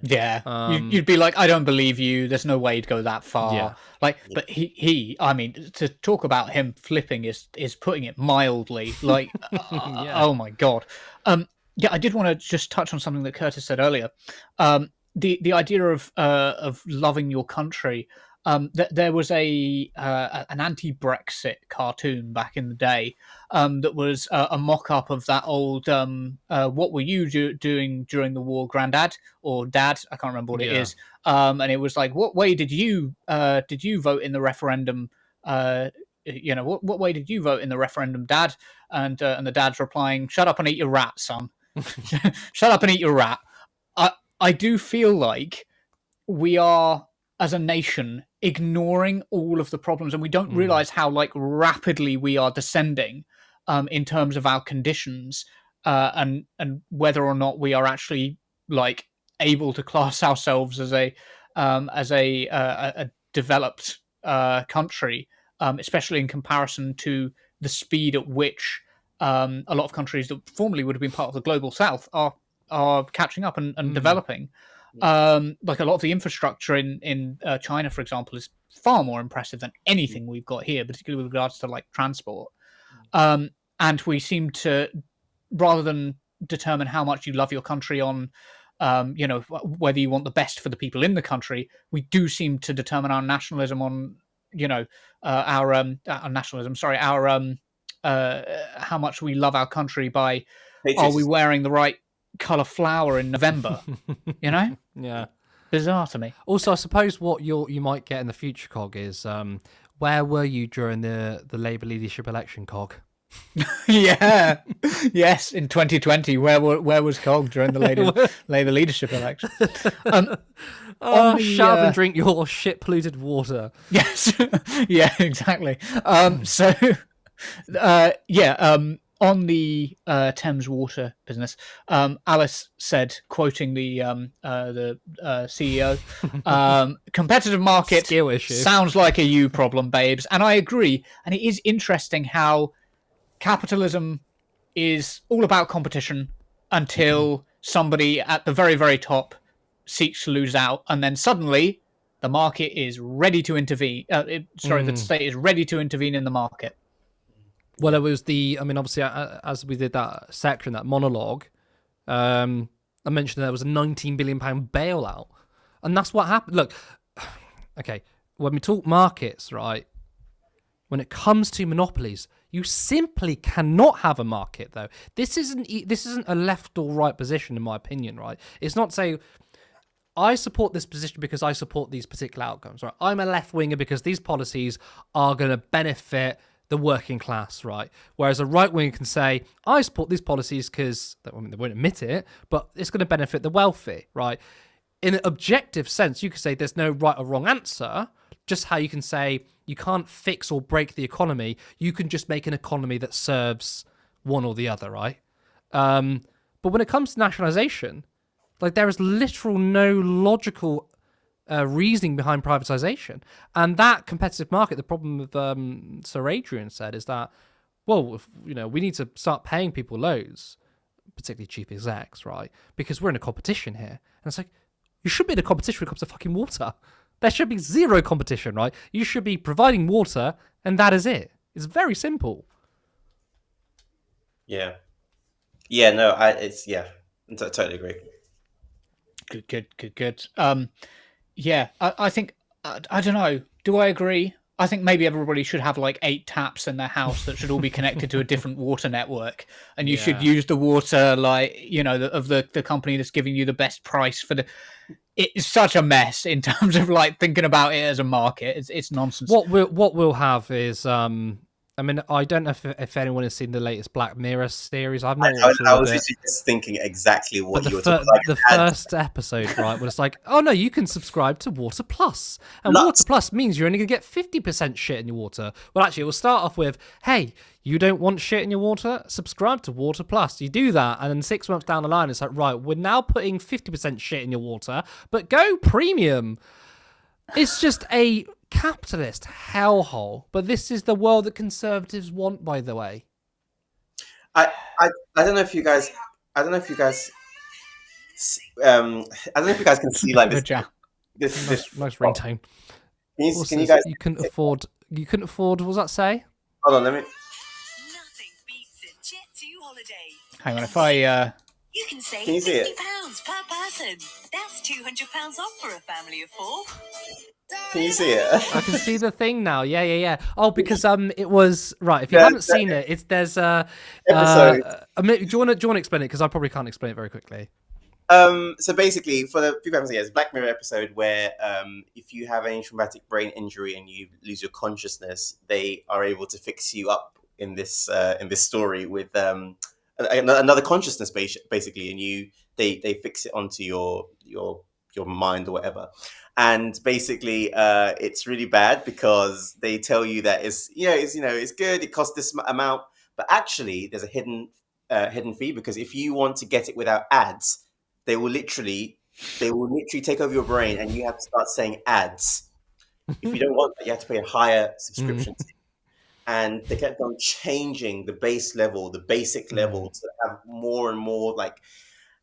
Yeah, you'd be like, I don't believe you. There's no way he'd go that far. Yeah. But he, to talk about him flipping is putting it mildly. Like, oh my god. I did want to just touch on something that Curtis said earlier. The idea of loving your country. there was an anti-Brexit cartoon back in the day that was a mock-up of that old "What were you doing during the war, Grandad or Dad?" I can't remember what it is. And it was like, "What way did you vote in the referendum?" What way did you vote in the referendum, Dad? And the dad's replying, "Shut up and eat your rat, son. Shut up and eat your rat." I do feel like we are, as a nation, ignoring all of the problems, and we don't realize how rapidly we are descending in terms of our conditions, and whether or not we are actually able to class ourselves as a developed country, especially in comparison to the speed at which a lot of countries that formerly would have been part of the global south are catching up and developing. Like a lot of the infrastructure in China, for example, is far more impressive than anything we've got here, particularly with regards to transport. And we seem to, rather than determine how much you love your country on, whether you want the best for the people in the country, we do seem to determine our nationalism on, our nationalism. Sorry, our how much we love our country by, are we wearing the right colour flower in November? Yeah. Bizarre to me. Also, I suppose what you might get in the future, Cog, is where were you during the Labour leadership election, Cog? Yeah. Yes, in 2020, where was Cog during the Labour leadership election? Shut up and drink your shit polluted water. Yes. Yeah, exactly. On the Thames Water business, Alice said, quoting the CEO, competitive market Skill issue. Sounds like a you problem, babes. And I agree. And it is interesting how capitalism is all about competition until somebody at the very, very top seeks to lose out. And then suddenly the market is ready to intervene. The state is ready to intervene in the market. Well, it was obviously, as we did that section, that monologue, I mentioned there was a £19 billion bailout. And that's what happened. Look, okay, when we talk markets, right, when it comes to monopolies, you simply cannot have a market, though. This isn't a left or right position, in my opinion, right? It's not say, I support this position because I support these particular outcomes, right? I'm a left-winger because these policies are going to benefit the working class, right? Whereas a right winger can say, I support these policies because, they won't admit it, but it's going to benefit the wealthy, right? In an objective sense, you could say there's no right or wrong answer, just how you can say you can't fix or break the economy. You can just make an economy that serves one or the other, right? But when it comes to nationalisation, there is literal no logical reasoning behind privatization. And that competitive market, the problem with Sir Adrian said is that, well, we need to start paying people loads, particularly chief execs, right? Because we're in a competition here. And it's like, you should be in a competition when it comes to fucking water. There should be zero competition, right? You should be providing water, and that is it. It's very simple. Yeah. Yeah, no, I totally agree. Good. Yeah, I think, I don't know. Do I agree? I think maybe everybody should have 8 taps in their house that should all be connected to a different water network. And you should use the water, of the company that's giving you the best price for the... It's such a mess in terms of thinking about it as a market. It's nonsense. What we'll have is... I don't know if anyone has seen the latest Black Mirror series. I've not watched I was literally just thinking exactly what you were talking about. The first episode, right, where it's oh no, you can subscribe to Water Plus. And Water Plus means you're only going to get 50% shit in your water. Well, actually, it will start off with, hey, you don't want shit in your water? Subscribe to Water Plus. You do that, and then 6 months down the line, it's right, we're now putting 50% shit in your water, but go premium. It's just a capitalist hellhole, but this is the world that conservatives want, by the way. I don't know if you guys I don't know if you guys can see this nice ringtone. Can you guys you couldn't afford what does that say? Hold on, let me. Nothing beats a Jet2 holiday. Hang on, if I You can save Can you see it? £50 per person. That's £200 off for a family of 4. Can you see it? I can see the thing now. Yeah. Oh, because it was right. If you Yeah, haven't seen it, there's episode. do you want to explain it? Because I probably can't explain it very quickly. So basically, for the people who haven't seen it, it's a Black Mirror episode where if you have any traumatic brain injury and you lose your consciousness, they are able to fix you up in this story with another consciousness basically, and they fix it onto your mind or whatever. And basically, it's really bad because they tell you that it's good. It costs this amount, but actually, there's a hidden fee, because if you want to get it without ads, they will literally take over your brain, and you have to start saying ads. If you don't want that, you have to pay a higher subscription. And they kept on changing the base level, the basic level, to have more and more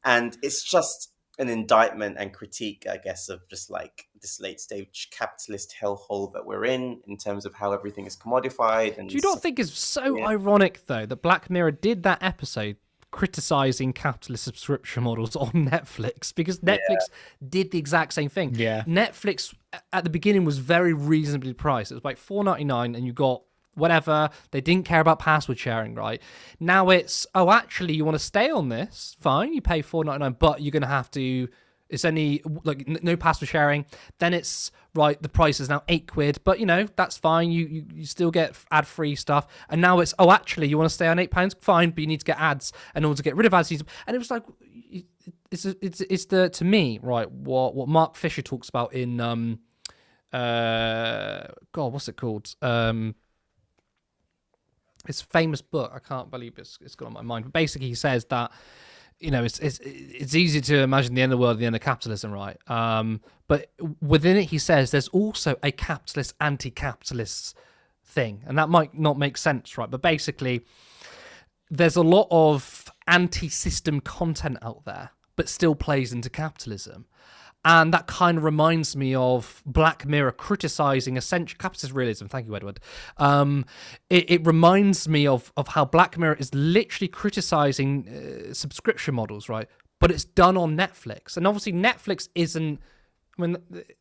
and it's just an indictment and critique, I guess, of just like this late stage capitalist hellhole that we're in terms of how everything is commodified. And Do you not think it's so ironic though that Black Mirror did that episode criticizing capitalist subscription models on Netflix, because Netflix did the exact same thing. Yeah. Netflix at the beginning was very reasonably priced. It was like $4.99 and you got whatever. They didn't care about password sharing, right? Now it's, oh, actually, you want to stay on this? Fine, you pay $4.99, but you're going to have to, it's only like no password sharing. Then it's, right, the price is now £8, but that's fine. You still get ad-free stuff. And now it's, oh, actually, you want to stay on £8? Fine, but you need to get ads in order to get rid of ads. And it was like, it's the, to me, right, what Mark Fisher talks about in, God, what's it called? His famous book. I can't believe it's gone on my mind. But basically, he says that it's easy to imagine the end of the world, the end of capitalism, right? But within it, he says there's also a capitalist, anti-capitalist thing, and that might not make sense, right? But basically, there's a lot of anti-system content out there, but still plays into capitalism. And that kind of reminds me of Black Mirror criticizing essential capitalist realism. Thank you, Edward. It reminds me of how Black Mirror is literally criticizing subscription models, right? But it's done on Netflix. And obviously Netflix isn't, I mean,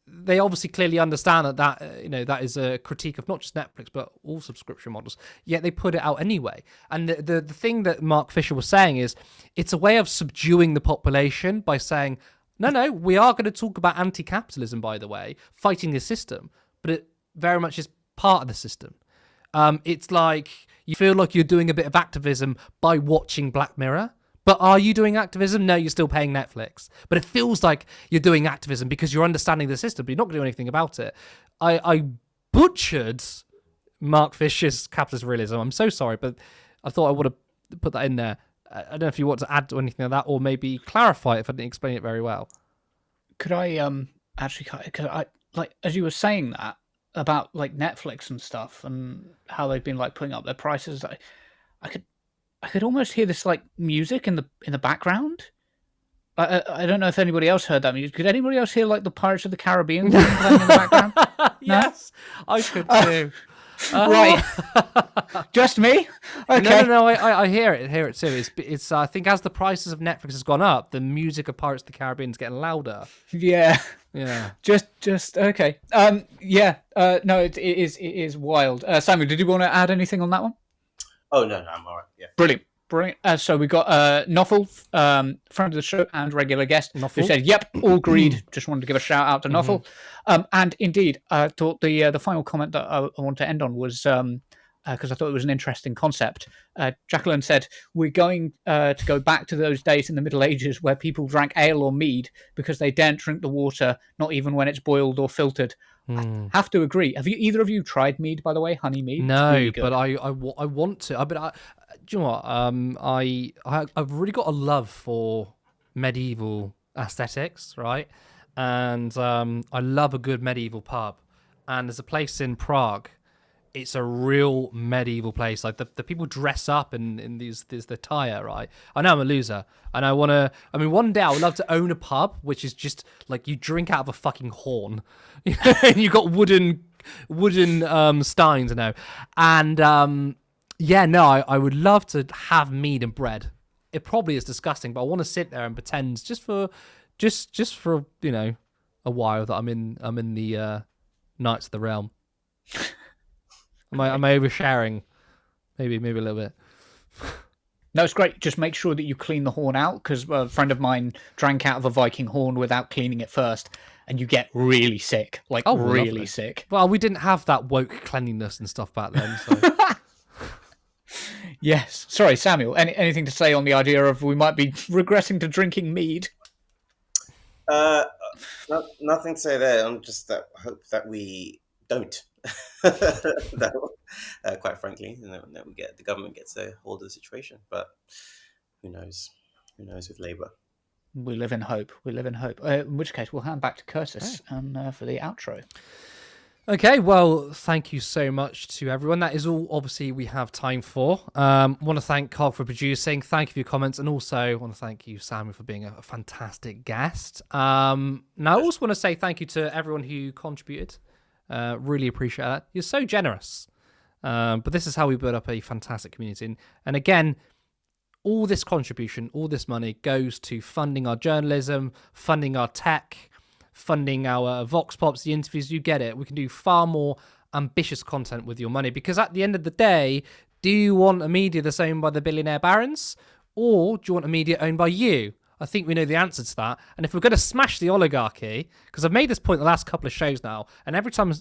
they obviously clearly understand that that is a critique of not just Netflix, but all subscription models. Yet they put it out anyway. And the thing that Mark Fisher was saying is it's a way of subduing the population by saying, no, we are going to talk about anti-capitalism, by the way, fighting the system, but it very much is part of the system. It's like you feel like you're doing a bit of activism by watching Black Mirror, but are you doing activism? No, you're still paying Netflix. But it feels like you're doing activism because you're understanding the system, but you're not going to do anything about it. I butchered Mark Fisher's capitalist realism. I'm so sorry, but I thought I would have put that in there. I don't know if you want to add to anything like that, or maybe clarify it if I didn't explain it very well. Could I actually? Cause I like, as you were saying that about like Netflix and stuff and how they've been like putting up their prices, I could almost hear this like music in the background. I don't know if anybody else heard that music. Could anybody else hear like the Pirates of the Caribbean theme playing in the background? Yes, I could too. Right, just me? Okay. No. I hear it. Too. It's. I think as the prices of Netflix has gone up, the music of Pirates of the Caribbean is getting louder. Yeah. Yeah. Just okay. Yeah. No, it is wild. Samuel, did you want to add anything on that one? Oh no, I'm all right. Yeah. Brilliant. So we got Noffel, friend of the show and regular guest, who said, "Yep, all agreed." Just wanted to give a shout out to Noffel. And indeed, I thought the final comment that I want to end on was because I thought it was an interesting concept. Jacqueline said, "We're going to go back to those days in the Middle Ages where people drank ale or mead because they daren't drink the water, not even when it's boiled or filtered." I have to agree. Have either of you tried mead, by the way? Honey mead? No, really but I want to. Do you know what? I've really got a love for medieval aesthetics, right? And I love a good medieval pub. And there's a place in Prague. It's a real medieval place. Like the people dress up in this attire, right? I know I'm a loser, and I want to. I mean, one day I would love to own a pub, which is just like you drink out of a fucking horn, and you got wooden steins, and I would love to have mead and bread. It probably is disgusting, but I want to sit there and pretend just for just for a while that I'm in the Knights of the Realm. Am I oversharing? Maybe a little bit. No, it's great. Just make sure that you clean the horn out, because a friend of mine drank out of a Viking horn without cleaning it first, and you get really sick, really lovely. sick. Well, we didn't have that woke cleanliness and stuff back then. So. Yes. Sorry, Samuel. Anything to say on the idea of we might be regressing to drinking mead? Nothing to say there. I'm just that hope that we don't. Quite frankly, that the government gets a hold of the situation. But who knows? Who knows with Labour? We live in hope. In which case, we'll hand back to Curtis for the outro. Okay, well, thank you so much to everyone. That is all, obviously, we have time for. Want to thank Carl for producing. Thank you for your comments. And also want to thank you, Samuel, for being a fantastic guest. Now, I also want to say thank you to everyone who contributed. Really appreciate that. You're so generous. But this is how we build up a fantastic community. And again, all this contribution, all this money goes to funding our journalism, funding our tech, funding our Vox Pops, the interviews. You get it. We can do far more ambitious content with your money, because at the end of the day, do you want a media that's owned by the billionaire barons, or do you want a media owned by you? I think we know the answer to that. And if we're going to smash the oligarchy, because I've made this point the last couple of shows now, and every time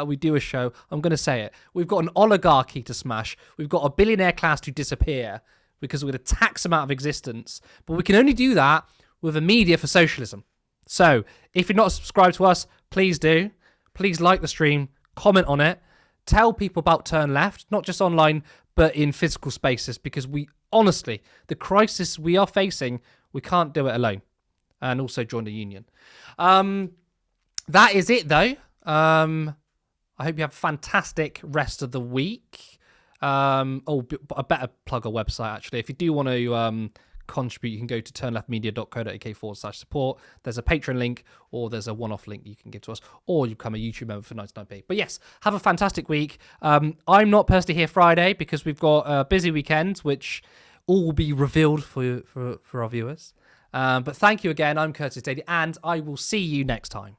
we do a show, I'm going to say it. We've got an oligarchy to smash. We've got a billionaire class to disappear, because we're going to tax them out of existence. But we can only do that with a media for socialism. So if you're not subscribed to us, please do. Please like the stream, comment on it, tell people about Turn Left, not just online, but in physical spaces, because we honestly, the crisis we are facing, we can't do it alone. And also join the union. That is it, though. I hope you have a fantastic rest of the week. I better plug a website, actually. If you do want to contribute, you can go to turnleftmedia.co.uk/support. There's a Patreon link, or there's a one-off link you can give to us, or you become a YouTube member for 99p. But yes, have a fantastic week. I'm not personally here Friday because we've got a busy weekend, which all will be revealed for our viewers. But thank you again. I'm Curtis Daly, and I will see you next time.